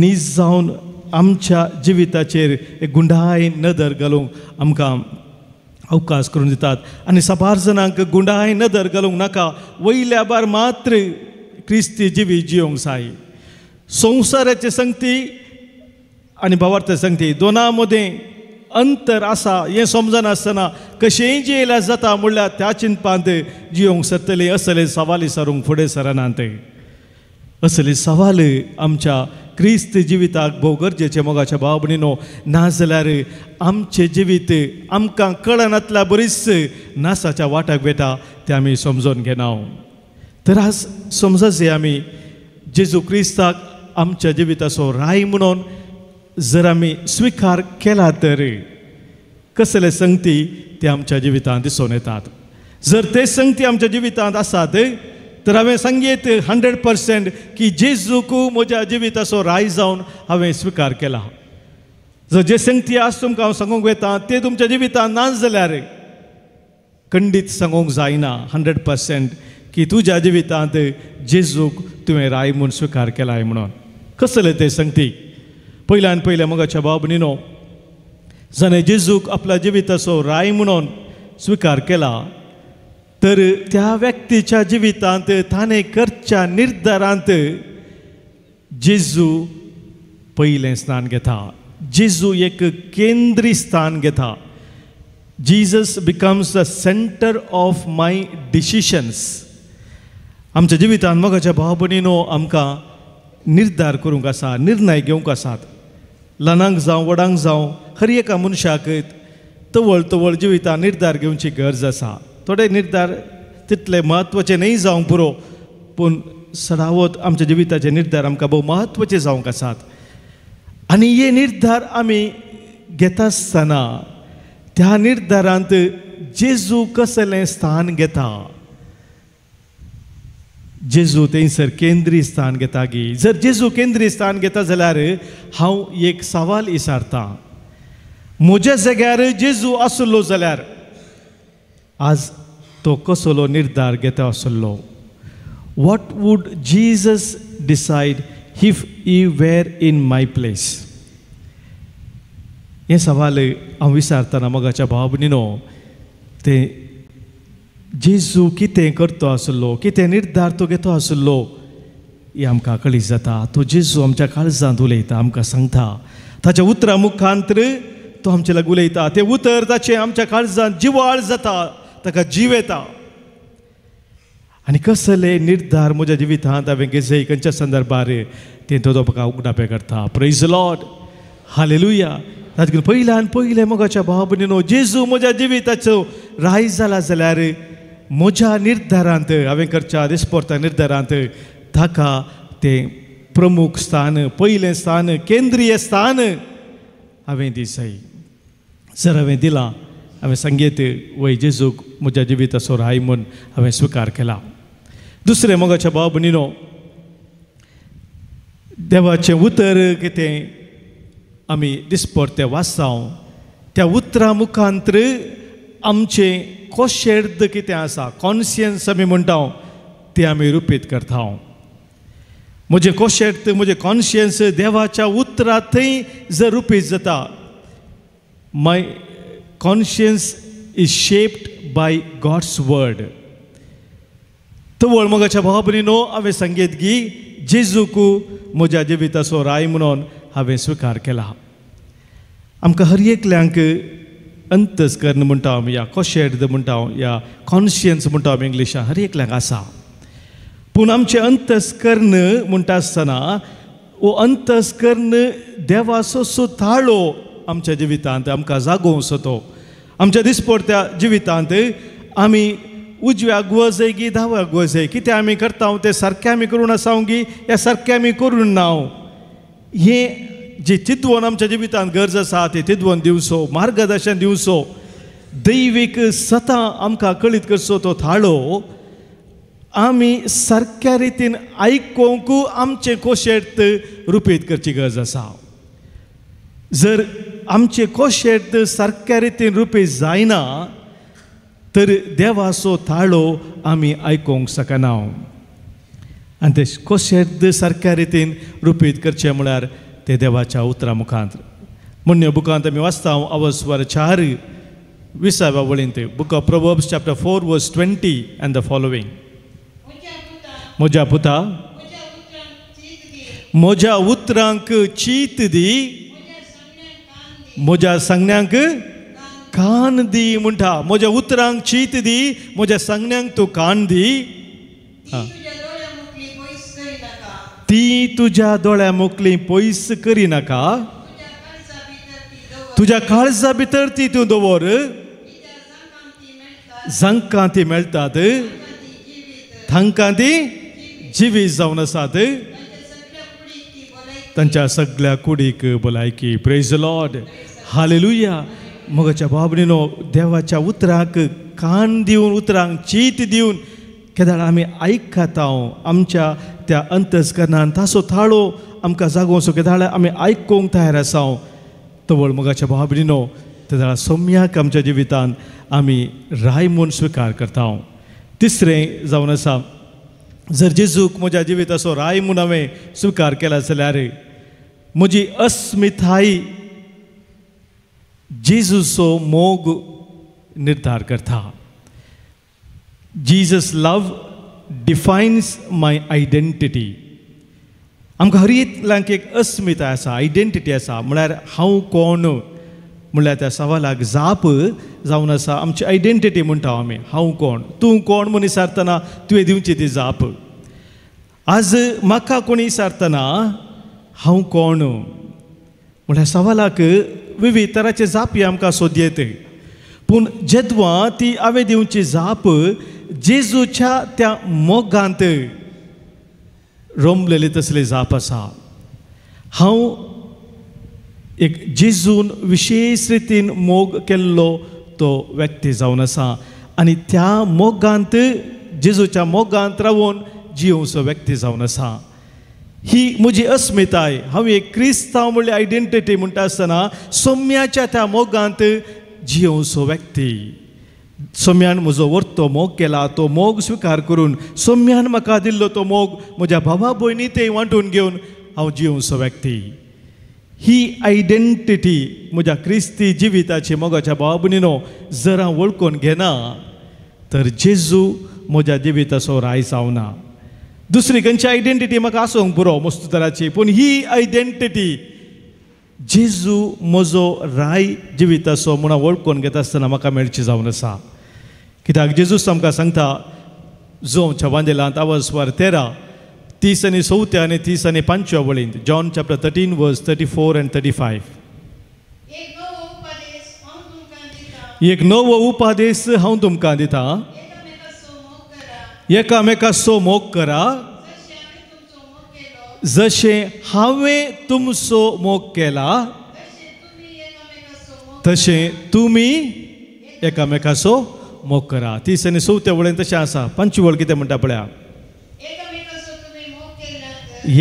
नीज जावन आमच्या जिविताचेर एक गुंडाय नदर घालूंक आमकां अवकाश करून दितात आनी सबार जाणांक गुंडाय नदर घालूंक नाका वयल्या बार मात्र क्रिस्ती जिवी जियोंक जाय संवसाराचे संगती आनी भावार्थ संगती दोनां मदें अंतर आसा हें समजनासतना कशेंय जियेल्यार जाता म्हणल्यार त्या चिंतपांत जियोंक सरतले असले सवाल विचारूंक फुडें सरनात असले सवाल आमच्या क्रिस्त जिविताक भोव गरजेचे मोगाच्या भाव भयणीनो नाजाल्यार आमचें जिवीत आमकां कळनातल्या बरीच नासाच्या वाट्याक वेता तें आमी समजून घेना तर आज समजचे आमी जेजू क्रिस्ताक आमच्या जिविताचो राय म्हणून जर आमी स्विकार केला तर कसले संगती ते आमच्या जिवितांत दिसून येतात जर ते संगती आमच्या जिवितांत आसात तर हांवें सांगीत 100% की जेजूक म्हज्या जिविताचो राय जावन हांवें स्विकार केला जर जे संगती आज तुमकां हांव सांगूंक वेता ते तुमच्या जिवितांत ना जाल्यार खंडीत सांगूंक जायना 100% की तुज्या जिवितांत जेजूक तुवें राय म्हूण स्विकार केलाय म्हणून कसले ते संगती पयल्यान पयले मोगाच्या भाव भयणीनो जाणें जेजूक आपल्या जिविताचो राय म्हणून स्विकार केला तर त्या व्यक्तीच्या जिवितांत ताणें करच्या निर्धारांत जेजू पयलें स्थान घेता जेजू एक केंद्री स्थान घेता Jesus becomes the centre of my decisions आमच्या जिवितांत मोगाच्या भाव भयणीनो आमकां निर्धार करूंक आसा निर्णय घेवंक आसात ल्हानांक जावं व्हडांक जावं हर एका मनशाक तवळ तवळ जिवितांत निर्धार घेवची गरज आसा थोडे निर्धार तितले म्हत्वाचे न्ही जावंक पुरो पूण सदावत आमच्या जिविताचे निर्धार आमकां भोव म्हत्वाचे जावंक आसात आनी हे निर्धार आमी घेता आसतना त्या निर्धारांत जेजू कसलें स्थान घेता जेजू थंयसर केंद्रीय स्थान घेता गी जर जेजू केंद्रीय स्थान घेता जाल्यार हांव एक सवाल विचारतां म्हज्या जाग्यार जेजू आसलो जाल्यार आज तो कसलो निर्धार घेता आसलो what would Jesus decide if he were in my place हे सवाल हांव विचारतना मोगाच्या भाव भयणीनो ते जेजू कितें करतो आसलो कितें निर्धार तो घेतो आसलो हे आमकां कळीत जाता तो जेजू आमच्या काळजांत उलयता आमकां सांगता ताच्या उतरां मुखांतर तो आमचे लागीं उलयता तें उतर ताचें आमच्या काळजांत जिवाळ जाता ताका जीव येता आनी कसले निर्धार म्हज्या जिवितांत हांवें घेतले खंयच्या संदर्भार तें तो म्हाका उगडापे करता प्रेज लॉर्ड हालेलुया तातूंत पयल्यान पयले मोगाच्या भाव भयणीनो जेजू म्हज्या जिविताचो राय जाला जाल्यार म्हज्या निर्धारांत हांवें करच्या दिसपरत्या निर्धारांत ताका तें प्रमुख स्थान पयलें स्थान केंद्रीय स्थान हांवें दिसय जर हांवें दिलां हांवें सांगीत वय जेजूक म्हज्या जिविताचो राय म्हूण हांवें स्विकार केला दुसरें मोगाच्या भाव भयणीनो देवाचें उतर कितें आमी दिसपरतें वाचतां त्या उतरां मुखांतर आमचें कोशेर्द कितें आसा कॉन्शियन्स आमी म्हणटा तें आमी रुपीत करता म्हजें कोशेर्द म्हजें कॉन्शियन्स देवाच्या उतरां थंय जर रुपीत जाता my conscience is shaped by God's word तवळ मोगाच्या भाव भयणीनो हांवें सांगीत की जेजूक म्हज्या जिविताचो राय म्हणून हांवें स्विकार केला आमकां हर एकल्यांक अंतस्करण म्हणटा आमी या कोशेर्द म्हणटा या कॉन्शियन्स म्हणटा आमी इंग्लिशान हर एकल्यांक आसा पूण आमचें अंतस्करण म्हणटा आसतना वो अंतस्करण देवाचो सुताळो आमच्या जिवितांत आमकां जागोवंक सोदो आमच्या दिसपरत्या जिवितांत आमी उजव्याक वचय की दाव्याक वचय कितें आमी करता तें सारकें आमी करून आसा की या सारकें आमी करून ना हें जे चिंतवण आमच्या जिवितांत गरज आसा तें चिंतवण दिवचो मार्गदर्शन दिवचो दैवीक सतां आमकां कळीत करचो तो थाळो आमी सारक्या रितीन आयकोंक आमचे कोशेर्त रुपीत करची गरज आसा जर आमचे कोशेर्त सारक्या रितीन रुपीत जायना तर देवाचो थाळो आमी आयकोंक शकना आनी ते कोशेर्त सारक्या रितीन रुपीत करचें म्हळ्यार ते देवाच्या उतरां मुखांत म्हणून बुकांत आमी वाचता अवस्वर 4 20व्या वळींत बुक ऑफ प्रोवर्ब्स चॅप्टर 4 वर्स 20 एंड द फॉलोइंग म्हज्या पुता म्हज्या उतरांक चीत दी म्हज्या सांगण्यांक कान दी म्हणटा म्हज्या उतरांक चीत दी म्हज्या सांगण्यांक तूं कान दी ती तुज्या दोळ्या मोकली पयस करिनाका तुज्या काळजा भितर ती तूं दवर जांकां ती मेळटात तांकां ती जिवीत जावन आसात तांच्या सगळ्या कुडीक भलायकी प्रेज द लॉर्ड हालेलुया मोगाच्या बाबडीनो देवाच्या उतराक कान दिवन उतरांक चीत दिवन केदाळ आमी आयकता आमच्या त्या अंतस्करणान ताचो थाळो आमकां जागोवचो केदाळ आमी आयकोंक तयार आसा तवळ मोगाच्या बाबडीनो तेदाळ सोम्याक आमच्या जिवितांत आमी राय म्हूण स्विकार करता तिसरें जावन आसा जर जेजूक म्हज्या जिविताचो राय म्हूण हांवें स्विकार केला जाल्यार म्हजी अस्मिताय जेजूचो मोग निर्धार करता जीजस लव डिफायन्स माय आयडेंटिटी आमकां हर एकल्याक एक अस्मिताय आसा आयडेंटिटी आसा म्हळ्यार हांव कोण म्हळ्यार त्या सवालाक जाप जावन आसा आमची आयडेंटिटी म्हणटा आमी हांव कोण तूं कोण म्हूण विचारतना तुवें दिवची ती जाप आज म्हाका कोणी विचारतना हांव कोण म्हळ्यार सवालाक विविध तरांचे जापी आमकां सोदयेत पूण जेदवां ती हांवें दिवची जाप जेजूच्या त्या मोगांत रोमलेली तसली जाप आसा हांव एक जेजून विशेष रितीन मोग केल्लो तो व्यक्ती जावन आसा आनी त्या मोगांत जेजूच्या मोगांत रावून जिवचो व्यक्ती जावन आसा ही म्हजी अस्मिताय हांव एक क्रिस्तांव म्हणली आयडेंटिटी म्हणटा आसतना सोम्याच्या त्या मोगांत जिवचो व्यक्ती सोम्यान म्हजो वर्तो मोग केला तो मोग स्विकार करून सोम्यान म्हाका दिल्लो तो मोग म्हज्या भावा भयणी ते वांटून घेवन हांव जिवचो व्यक्ती ही आयडेंटिटी म्हज्या क्रिस्ती जिविताची मोगाच्या भावा भयणीनो जर हांव वळखून घेना तर जेजू म्हज्या जिविताचो राय जावना दुसरी खंयची आयडेंटिटी म्हाका आसूंक पुरो मस्त तराची पूण ही आयडेंटिटी जेजू म्हजो राय जिविताचो म्हूण वळखून घेता आसतना म्हाका मेळची जावन आसा कित्याक जेजूस आमकां सांगता जो छवांदेलांत अवस्वर 13 30 आनी 4 आनी 30 आनी 5 वळींत जॉन चॅप्टर 13 वर्स 34 and 35 एक नवो उपादेश हांव तुमकां दिता एकामेकाचो मोग करा जशें हांवें तुमचो मोग केला तशें तुमी एकामेकाचो मोग करा 30 आनी 4 वळींत तशें आसा 5 वळ कितें म्हणटा पळया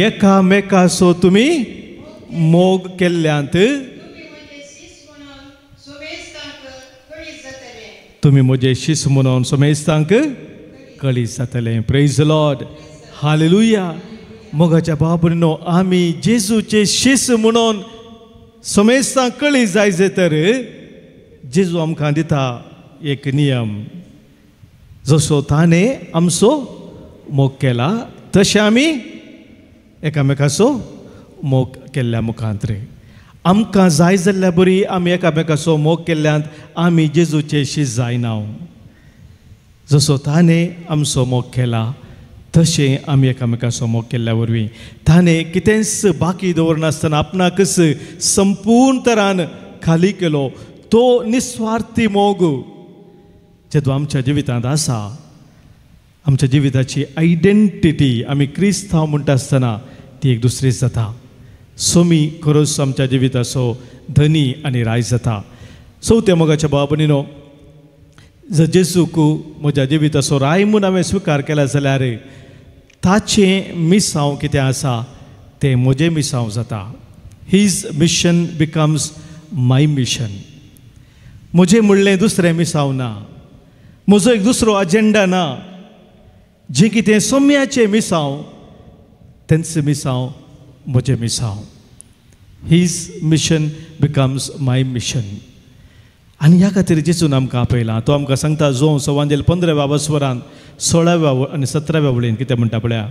एकामेकाचो तुमी मोग केल्ल्यांत तुमी म्हजे शिस म्हणून सोमेस्तांक कळीत जातलें प्रेज द लॉर्ड हालेलुया मोगाच्या बाबरीनो आमी जेजूचे शिस म्हणून सोमेस्तांक कळीत जायचे तर जेजू आमकां दिता एक नियम जसो ताणें आमचो मोग केला तशें आमी एकामेकाचो मोग केल्ल्या मुखांत आमकां जाय जाल्ल्या बरी आमी एकामेकाचो मोग केल्ल्यांत आमी जेजूचे शीस जायना जसो ताणें आमचो मोग केला तशें आमी एकामेकाचो मोग केल्ल्या वरवीं ताणें कितेंच बाकी दवरनासतना आपणाकच संपूर्ण तरान खाली केलो तो निस्वार्थी मोग जेतून आमच्या जिवितांत आसा, आमच्या जिविताची आयडेंटिटी आमी क्रिस्तांव म्हणटा आसतना ती एक दुसरी जाता. सोमी खरोच आमच्या जिविताचो धनी आनी राय जाता. चवथ्या मोगाच्या भावा भयणीनो, जर जेजूक म्हज्या जिविताचो राय म्हूण हांवें स्विकार केला जाल्यार ताचें मिसांव कितें आसा तें म्हजें मिसांव जाता. हीज मिशन बिकम्स माय मिशन. म्हजें म्हणलें दुसरें मिसांव ना, म्हजो एक दुसरो अजेंडा ना. जें कितें सोम्याचें मिसांव तेंच मिसांव म्हजें मिसांव. हीज मिशन बिकम्स माय मिशन. आनी ह्या खातीर जेजून आमकां आपयलां. तो आमकां सांगता जो सवांजेल 15व्या वास्वरांत 16व्या आनी 17व्या वळेन कितें म्हणटा पळया,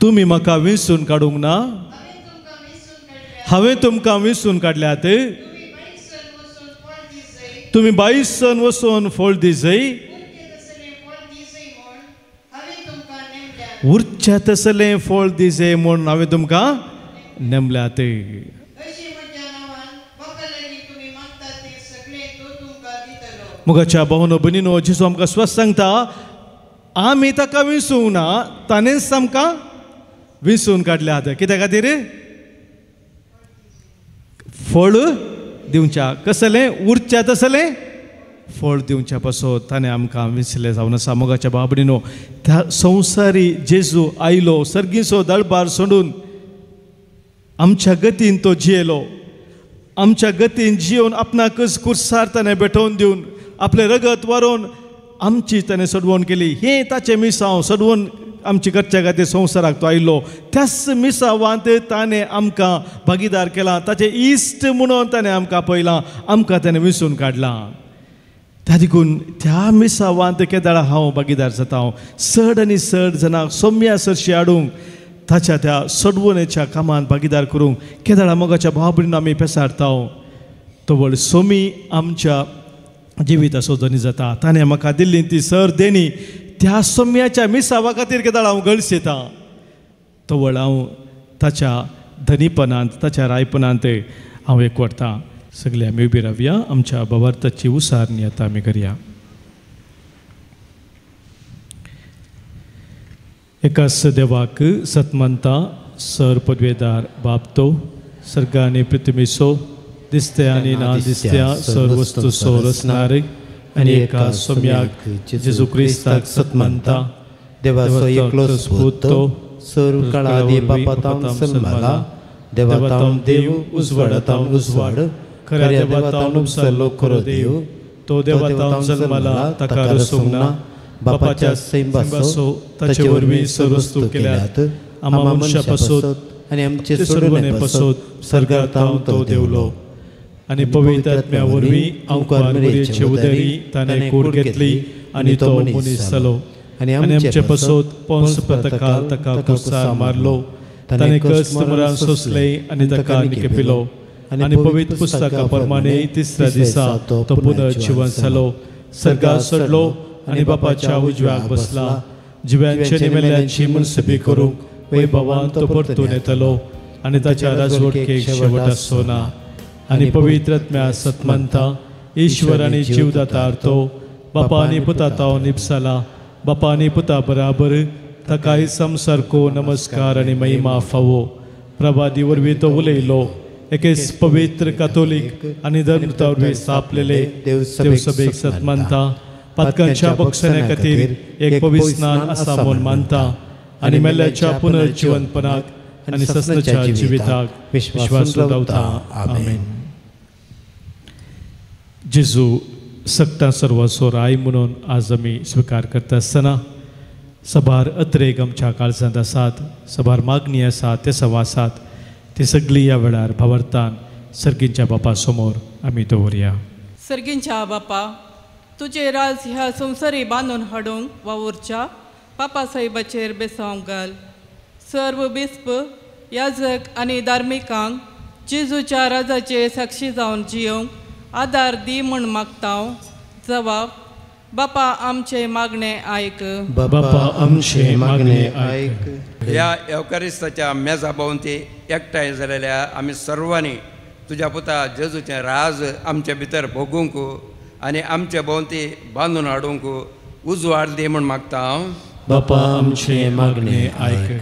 तुमी म्हाका विंचून काडूंक ना, हांवें तुमकां विंचून काडल्यात. तुमी बाईसन वचून फळ दिजय, उरच्या तसलें फळ दिजय म्हूण हांवें तुमकां नेमल्यात. मुगाच्या भावनो भयणीनो, जेजू आमकां स्वस्थ सांगता आमी ताका विंचूंक ना, ताणेंच आमकां विंचून काडल्यात. कित्या खातीर? फळ दिवच्या. कसलें? उरच्या तसलें फळ दिवच्या पासून ताणें आमकां विंचलें जावन आसा. मोगाच्या भावा भयणीनो, त्या संवसारी जेजू आयलो, सर्गीचो दळबार सोडून आमच्या गतीन तो जियेलो. आमच्या गतीन जियोवन आपणाकच कुर्सार ताणें भेटोवन दिवन आपलें रगत व्हरून आमची ताणें सडवण केली. हें ताचें मिसांव सडवण आमच्या घरच्या खातीर संवसाराक तो आयिल्लो. त्याच मिसांवांत ताणें आमकां भागीदार केलां. ताचें इश्ट म्हणून ताणें आमकां पळयलां, आमकां ताणें विंचून काडलां. त्या देखून त्या मिसांवांत केदाळ हांव भागीदार जाता. हांव चड आनी चड जाणांक सोम्या सरशी हाडूंक, ताच्या त्या सडवणेच्या कामांत भागीदार करूंक केदाळा मोगाच्या भावा भयणीनो आमी पेसारता. तवळ सोमी आमच्या जिविताचो धनी जाता. ताणें म्हाका दिल्ली ती सर देणी त्या सोम्याच्या मिसांवा खातीर केदाळ हांव गळसयता. तवळ हांव ताच्या धनीपणांत, ताच्या रायपणांत हांव एकवडटां. सगळे आमी उबी रावया. आमच्या भावार्थाची उसारणी आतां आमी करया. एकाच देवाक सतमंता सर पदवेदार बाबतो सर्गा आनी पृथ्वीचो दिसत्या आनी ना दिसत्या सर वस्तूचो रचणार आनी एका सोम्याक जेजू क्रिस्ताक सतमंता देवाचो एकलोच पुतो सर काळादी बापातां सल्माला देवातां देव उजवाडातां उजवाड खऱ्या देवातां उपसरलो खरो देव तो देवातां जल्माला ताका रसूंक ना बापाच्या सैंबासो ताचे वरवीं सर वस्तू केल्यात आमा मनशा पासोत आनी आमचे सोडवणे पासोत सर्गातां तो देवलो आनी पवित्र आत्म्या वरवीं अवकार मरियेचे उदरी ताणें कूड घेतली आनी तो मनीस जालो आनी आमचे पासोत पोंस पिलातान ताका क्रुसार मारलो ताणें कस्त मरण सोंसले आनी ताका निकेपिलो आनी पवित्र पुस्तका प्रमाणे तिसऱ्या दिसा तो पुनर्जीवन जालो सर्गार चडलो आनी बापाच्या उजव्याक बसला जिव्यांचे आनी मेल्यांची मुनसिबी करूंक वैभवान तो परतून येतलो आनी ताच्या राजवटकेक शेवट आसचो ना आनी पवित्र आत्म्या सतमंता ईश्वर आनी जीवदाता तो बापा आनी पुता तो निपसला बापा आनी पुता बराबर ताकाय संसारको नमस्कार आनी महिमा फावो प्रभादी वरवीं तो उलयलो एकेच पवित्र कातोलीक आनी धर्मता वरवीं स्थापलेले देव सभेक सतमंता पातकांच्या बक्षण्या खातीर एक पवित्र स्नान आसा म्हूण मानता आनी मेल्ल्याच्या पुनर्जीवनपणाक आनी ससनाच्या जिविताक विश्वास दवरता. आमेन. जेजू सक्ता सर्वाचो राय म्हणून आज आमी स्विकार करता आसतना सभार अत्रेक आमच्या काळजांत आसात, सभार मागणी आसात, ते सवा आसात, ती सगळी ह्या वेळार भावार्थान सर्गींच्या बापा समोर आमी दवरया. सर्गींच्या बापा, तुजे राज ह्या संवसारी बांदून हाडूंक वावुरच्या पापा साहेबाचेर बेसांव घाल. सर्व बिस्प याजक आनी धार्मिकांक जेजूच्या राजाचे साक्षी जावन जियोंक आदार दी म्हूण मागता. जबाब: बापा आमचे मागणे आयक. बापा आमचे मागणे आयक. ह्या एवकारिस्ताच्या मेजा भोंवती एकठांय जालेल्या आमी सर्वांनी तुज्या पुता जेजूचें राज आमचे भितर भोगूंक आनी आमचे भोंवती बांदून हाडूंक उजवाड दी म्हूण मागता हांव. बापा आमचे मागणे आयक.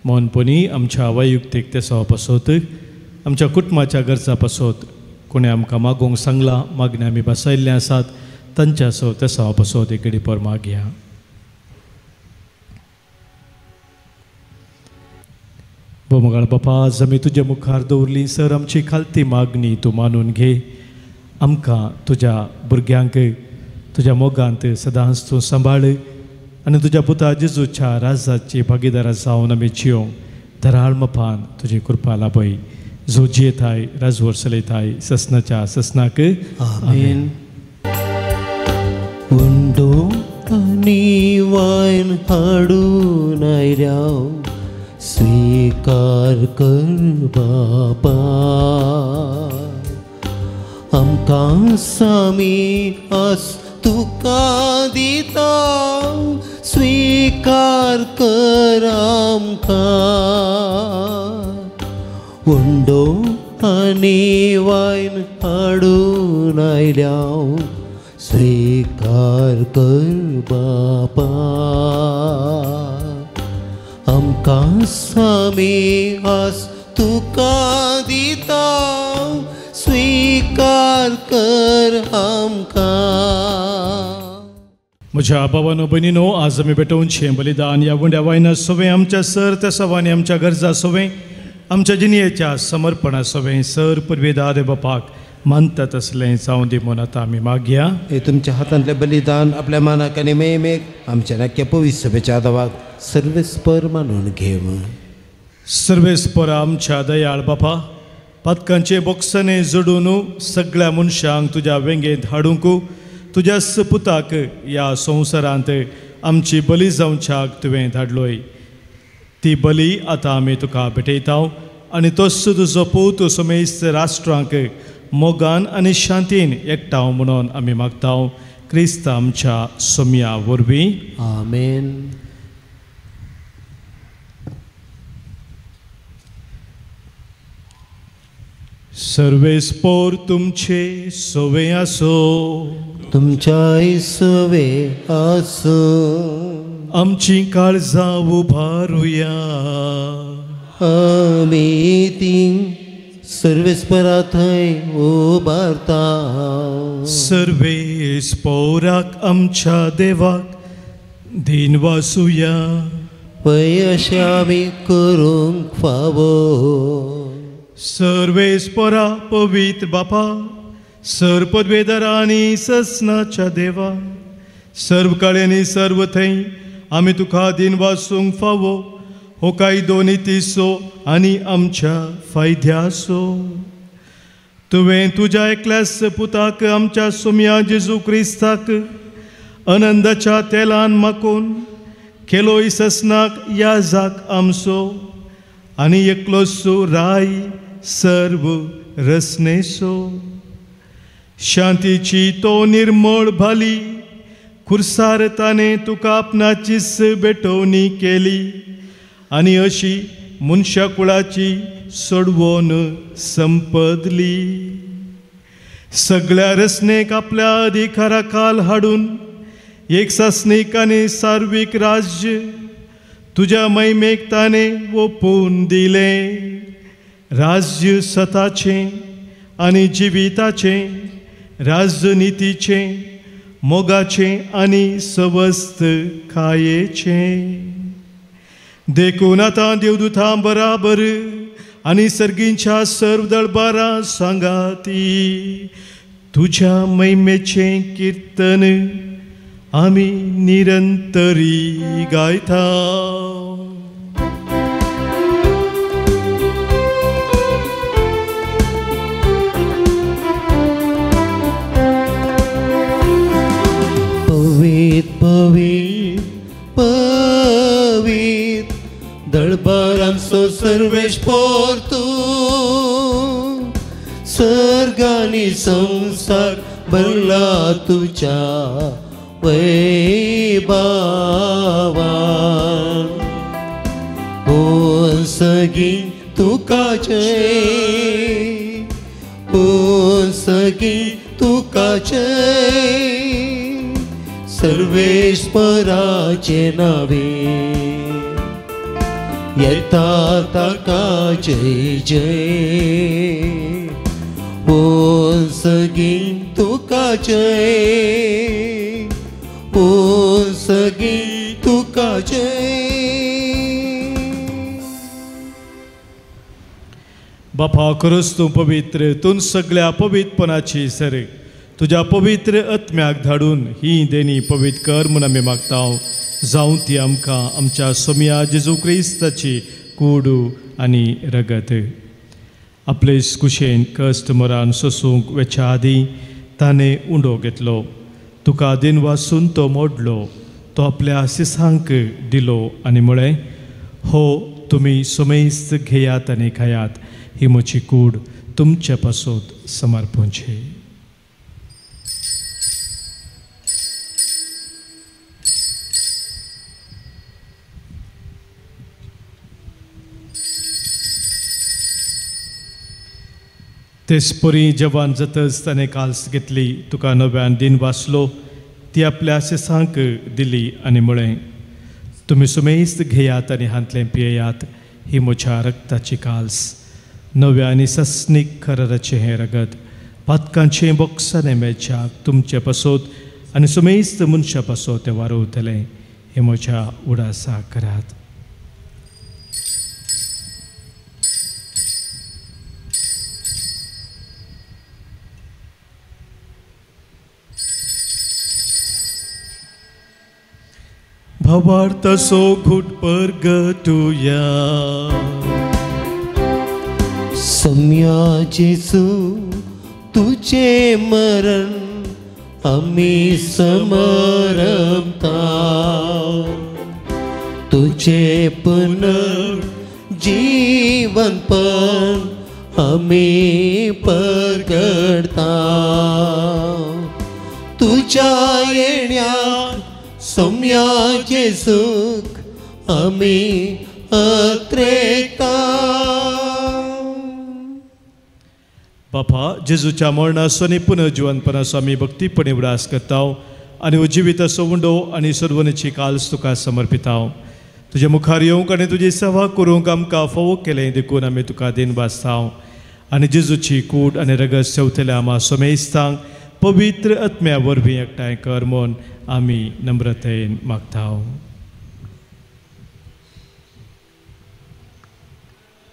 मोनपणी आमच्या वैयक्तीक तेसा पासत आमच्या कुटुंबाच्या गरजा पासत कोणी आमकां मागूंक सांगला मागणी आमी बसयल्ले आसात तांच्या सो तेसा पासत एकेडी पर मागया. बोमगाळ बापा आज आमी तुजे मुखार दवरली सर आमची खालती मागणी तूं मानून घे. आमकां तुज्या भुरग्यांक तुज्या मोगांत सदांच तूं सांबाळ आनी तुज्या पुता जेजूच्या राजाची भागीदार जावन आमी जियोंक धराळ मपान तुजी कृपा लाभय. जो जियेताय राजवर चलयताय ससनाच्या ससनाक आमीन. उंडो आनी वायन हाडून आयल्याव स्वीकार कर बापा. आमकां सामी आस तुका दिता स्वीकार कर आमकां. उंडो आनी वायन हाडून आयल्याव स्वीकार कर बापा. आमकां सामी आस तुका दिता स्वीकार कर आमकां. म्हज्या भावानो भयणीनो आज आमी भेटोवनशें बलिदान ह्या गुंड्या वायना सोवें आमच्या सर त्या सवानी आमच्या गरजा सोवें आमच्या जिणेच्या समर्पणा सोवें सर पुर्वेदाद बापाक मानता तसलें जावं दी म्हूण आतां आमी मागया. हे तुमच्या हातांतलें बलिदान आपल्या मानाक आनी मेमेक आमच्या नाक्या पवित्र सभेच्या आदावाक सर्वेस्पर मानून घेव. सर्वेस्पर आमच्या दयाळ बापा पातकांचे बोक्सने जोडून सगळ्या मनशांक तुज्या वेंगेंत हाडूंक तुज्या सपुताक ह्या संवसारांत आमची बली जावच्याक तुवें धाडलोय. ती बली आतां आमी तुका भेटयता आनी तोच तुजो पूत समेस्त राष्ट्रांक मोगान आनी शांतीन एकठांव म्हणून आमी मागता क्रिस्त आमच्या सोम्या वरवीं. आमेन. सर्वेस्पोर तुमचे सोवे आसो. तुमच्याय सोवे आसो. आमची काळजां उबारुया. आमी ती सर्वेस्परा थंय उबारता. सर्वेस्पोराक आमच्या देवाक दिन वासुया. पळय अशें आमी करूंक फावो. सर्वेस्परा पवित्र बापा सर्व पदवेदारांनी ससनाच्या देवा सर्व काळेनी सर्व थंय आमी तुका दिन वासूंक फावो हो कायदो नितीसो आनी आमच्या फायद्यासो. तुवें तुज्या एकल्याच पुताक आमच्या सोम्या जेजू क्रिस्ताक आनंदाच्या तेलान माकून केलोय ससनाक याजाक आमचो आनी एकलोसो राय सर्व रसनेसो. शांतीची तो निर्मळ भाली खुर्सार ताणे तुका आपणाचीच भेटवणी केली आनी अशी मनशा कुळाची सोडवण संपदली. सगळ्या रसनेक आपल्या अधिकाराखाल हाडून एक सासनीक आनी सार्वीक राज्य तुज्या महिमेक ताणें ओपून दिलें. राज्य सताचें आनी जिविताचें राजनितीचें मोगाचें आनी सवस्त खायेचें. देखून आतां देवदूतां बराबर आनी सर्गींच्या सर्व दळबारां सांगाती तुज्या महिमेचें किर्तन आमी निरंतरी गायता. पवित्र पवित्र दळबारांचो सर्वेस्पोर तूं. सर्गानी संसार भरला तुज्या वैभवान. ओ सगळीं तुका जय पूण सगळी तुका जय सर्वेश्वराचे नावे येता ताका जय जय पूण सगळी तुका जय पूण सगळी तुका जय बापा खरोच तूं पवित्र तूं सगळ्या पवित्रपणाची सर तुझ्या पवित्र आत्म्याक धाडून ही देणी पवित्र कर म्हूण आमी मागता जावं ती आमकां आमच्या सोम्या जेजू क्रिस्ताची कूड आनी रगत आपले कुशेन कश्ट मरान सोसूंक वेच्या आदीं ताणें उंडो घेतलो तुका दिन वासून तो मोडलो तो आपल्या सिसांक दिलो आनी म्हळें हो तुमी सोमेस्त घेयात आनी खायात ही म्हजी कूड तुमच्या पासत समर्पूंची तेच परी जवान जातच ताणें काल्स घेतली तुका नव्यान दिन वाचलो ती आपल्या सिसांक दिली आनी म्हळें तुमी सुमेस्त घेयात आनी हातलें पियेयात ही म्हज्या रक्ताची काल्स नव्या आनी सस्नीक खरराचें हें रगत पातकांचें बोक्साने मेळच्याक तुमचे पासत आनी सुमेस्त मनशा पासत तें वारोवतलें हें म्हज्या उडासा करात भावार्थसो घुट परगटुया सम्या जेजू तुझे मरण आम्ही समरमता तुझे पुनर्जीवन पण आम्ही परगडता तुझ्या येण्यात सम्या जेजूक आम्ही अत्रेता बापा जेजूच्या मरणाचो आनी पुनर्जीवनपणाचो आमी भक्तीपणे उडास करता आनी उजिविताचो उंडो आनी सर्वनेची काल्स तुका समर्पिता तुजे मुखार येवंक आनी तुजी सेवा करूंक आमकां फोव केलें देखून आमी तुका दिन वाचता आनी जेजूची कूड आनी रगत सेवतल्या आमा सोमेस्तांक पवित्र आत्म्या वरवीं एकठांय कर म्हूण आमी नम्रतेन मागता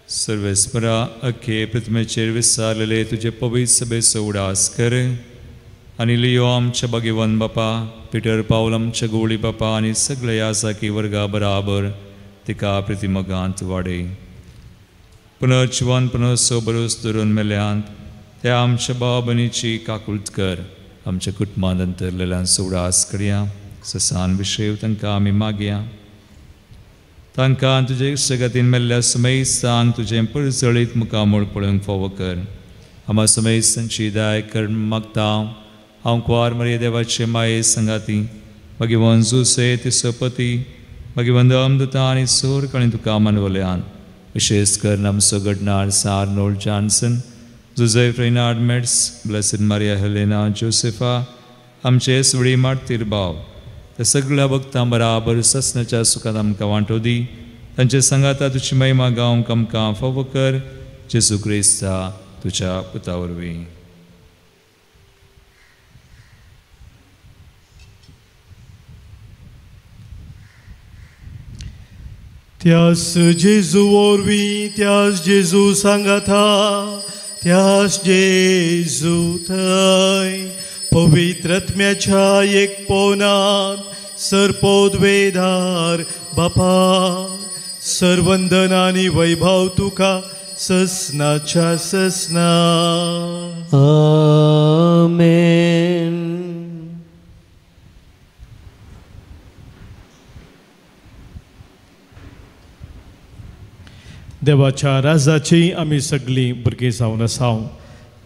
सर्वेस्परा अख्खे पृथ्वीचेर विस्तारलेले तुझे पवित्र सभेचो उडास कर आनी लियो आमच्या भगिवन बापा पिटर पावल आमच्या गोळी बापा आनी सगळे यासाकी वर्गा बराबर तिका प्रतिमगांत वाडय पुनर्जीवन पुनर्सो बरोस धरून मेल्यांत त्या आमच्या बाबनीची काकुळट कर आमच्या कुटुंबांत अंतरलेल्यांचो उडास करया ससान विशय तांकां आमी मागया तांकां तुजे इश्टगतीन मेल्ल्या सुमेस्तांक तुजें परजळीत मुखामोळ पळोवंक फोव कर आमा सुमेस्तांची दाय कर मागता हांव कुंवार मरिये देवाचे माये संगाती भगिवन जुसे तिचो पती भगिवन अमदता आनी सोर कळी तुका मानवल्यान विशेष कर आमचो घडणार आर्नोल्ड जॉन्सन जुझेफ रेनार्ड मेड्स ब्लेसिड मारिया हेलेना जोसेफा आमचे सुडी मार्तीर भाव त्या सगळ्या भक्तां बराबर ससनाच्या सुखांत आमकां वांटो दी तांचे संगाता तुजी महिमा गावंक आमकां फोव कर जेजू क्रिस्ता तुज्या पुता वरवीं त्यास जेजू वरवीं त्यास जेजू सांगाता त्यास जेजू थंय पवित्र आत्म्याच्या एकपणान सरपोदवेदार बापा सर्वंदन आनी वैभव तुका ससनाच्या ससना आमेन. देवाच्या राजाची आमी सगळीं भुरगीं जावन आसाव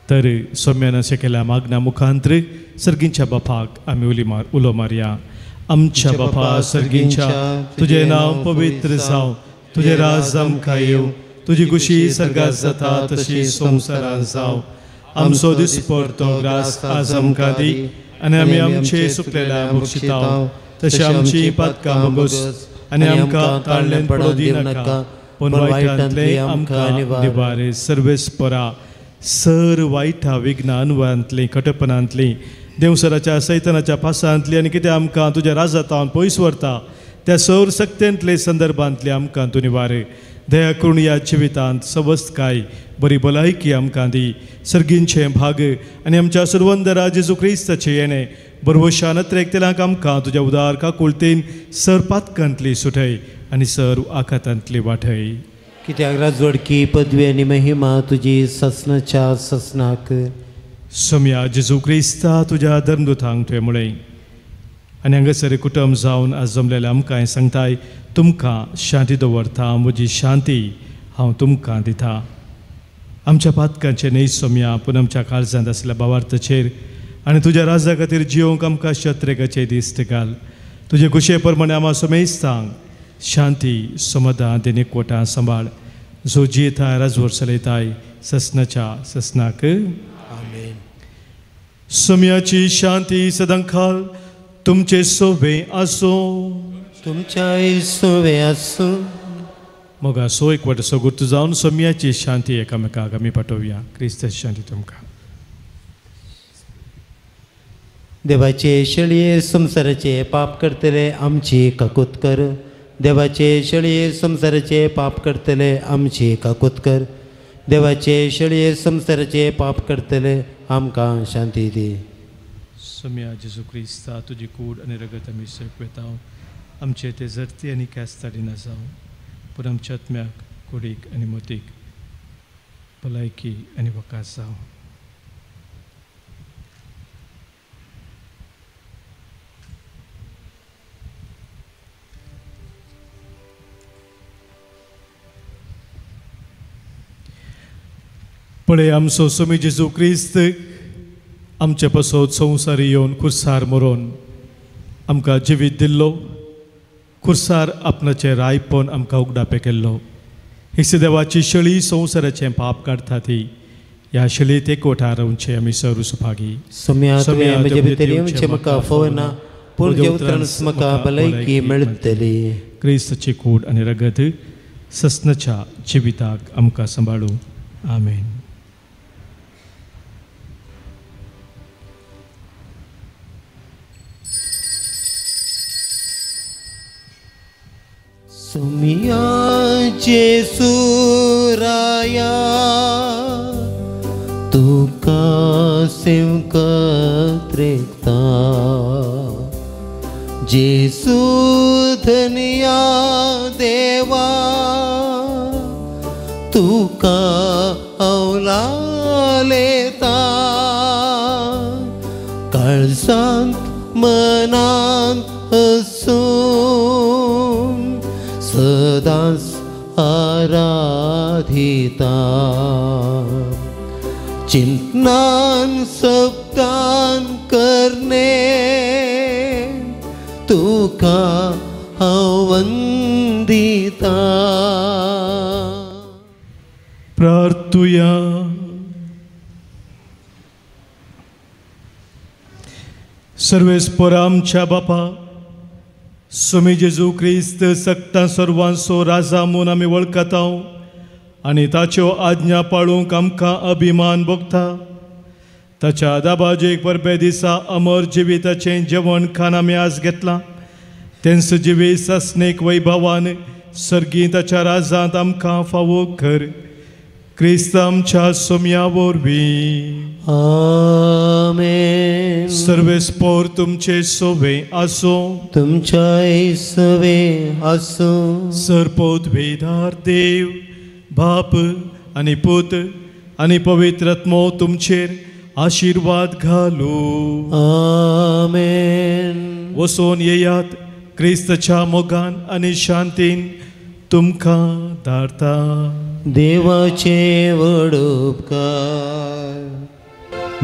तर सोम्यान अशें केल्या मागना मुखांतर सर्गींच्या बापाक आमी उलो मारया. आमच्या बापा सर्गींच्या तुझे नांव पवित्र जावं तुझे राज आमकां येवं तुजी कुशी सर्गात जाता तशी संवसारांत जावं आमचो दिसपरतो ग्रास आज आमकां दी आनी आमी आमचे सुकलेल्या बक्षितांव तशी आमची पातकां बगोस आनी आमकां ताळ्ळेन पडो दिनाका पूण वायटांतले आमकां निवारे सर्वेस्परा सर वायटा विघ्नांतली कटपणांतली देवसराच्या सैतानाच्या पासांतली आनी कितें आमकां तुज्या राजांतावन पयस व्हरता त्या सर सक्तेंतले संदर्भांतली आमकां तूं निवारे दया करून ह्या जिवितांत सवस्तकाय बरी भलायकी आमकां दी सर्गींचे भाग आनी आमच्या सुरवंदरा जेजू क्रिस्ताचे येणे बरवशान एकतेलांक आमकां तुज्या उदार काकुळतेन सर पातकांतली सुटय आनी सर आकांतांतली वाटय कित्याक राजवडकी पदवी आनी महिमा तुजी ससनाच्या ससनाक सोम्या जेजू क्रिस्ता तुज्या धर्मदुतांक तुवें म्हळें आनी हांगासर कुटुंब जावन आज जमलेल्या आमकां हें सांगताय तुमकां शांती दवरता म्हजी शांती हांव तुमकां दिता आमच्या पातकांचे न्हय सोम्या पूण आमच्या काळजांत आसलेल्या भावार्थाचेर आनी तुज्या राजा खातीर जियोंक आमकां शत्रेगाचे दिश्ट घाल तुजे कुशे प्रमाणे आमी सोमेस्तांक शांती समाधान आनी एकवटां सांबाळ जो जियेताय राजवट चलयताय ससनाच्या ससनाक आमेन. सोम्याची शांती सदांखाल तुमचे सोबे आसो तुमच्या सोबे आसूं मोगा सो एकवट सगुर्त जावन सोम्याची शांती एकामेकाक आमी पाठोवया क्रिस्ताची शांती तुमकां देवाचे शेळये संसाराचे पाप करतले आमची काकूत कर देवाचे शेळये संसाराचे पाप करतले आमची काकूत कर देवाचे शेळये संसाराचे पाप करतले आमकां शांती दी सोम्या जेजू क्रिस्ता तुजी कूड आनी रगत आमी सेवेताव आमचे ते जरती आनी कास्ताडी नाजाव पूण आमच्या आत्म्याक कुडीक आनी मोतीक भलायकी आनी वकास जावं पळय आमचो सोमी जेजू क्रिस्त आमचे पासत संवसारी येवन खुर्सार मरोवन आमकां जिवीत दिल्लो खुर्सार आपणाचे रायपण आमकां उगडापे केल्लो ही देवाची शेळी संवसाराचें पाप काडटा ती ह्या शेळयेत एकवटा रावचे आमी सर सुभागी सोम्या तुवें म्हजे भितर येवचें म्हाका फवना पूण जेवतरांच म्हाका भलायकी मेळटली क्रिस्ताची कूड आनी रगत ससनाच्या जिविताक आमकां सांबाळूं आमेन. सोम्या जेसू राया तुका सेवकत रेखता जेसू धन्या देवा तुका अवलालेता काळजांत मनांत हसून सदांच आराधिता चिंतनान सप्तान करणे तुका हांव वंदिता प्रार्थुया सर्वेस्परा आमच्या बापा सोमी जेजू क्रिस्त सक्ता सर्वांचो राजा म्हूण आमी वळखता आनी ताच्यो आज्ञा पाळूंक आमकां अभिमान भोगता ताच्या दाबाजेक परबे दिसा अमर जिविताचें जेवण खाण आमी आज घेतलां तेंच जिवीत सस्नेक वैभवान सर्गी ताच्या राजांत आमकां फावो कर क्रिस्त आमच्या सोम्या वरवीं आमेन. सर्वेस्पोर तुमचे सोबे आसो तुमच्या सोबे आसो सरपोत वेदार देव बाप आनी पूत आनी पवित्र आत्मो तुमचेर आशिर्वाद घालू आमेन. वसोन येयात क्रिस्ताच्या मोगान आनी शांतीन तुमकां धाडटा देवाचे व्हड उपकार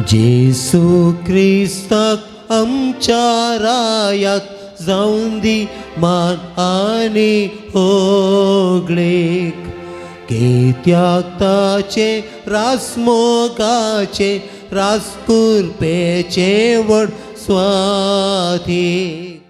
जेसू क्रिस्ताक आमच्या रायाक जावन दी मान आनी होगळेक त्यागताचे रासमोगाचे रासकुर्पेचे वड स्वाधी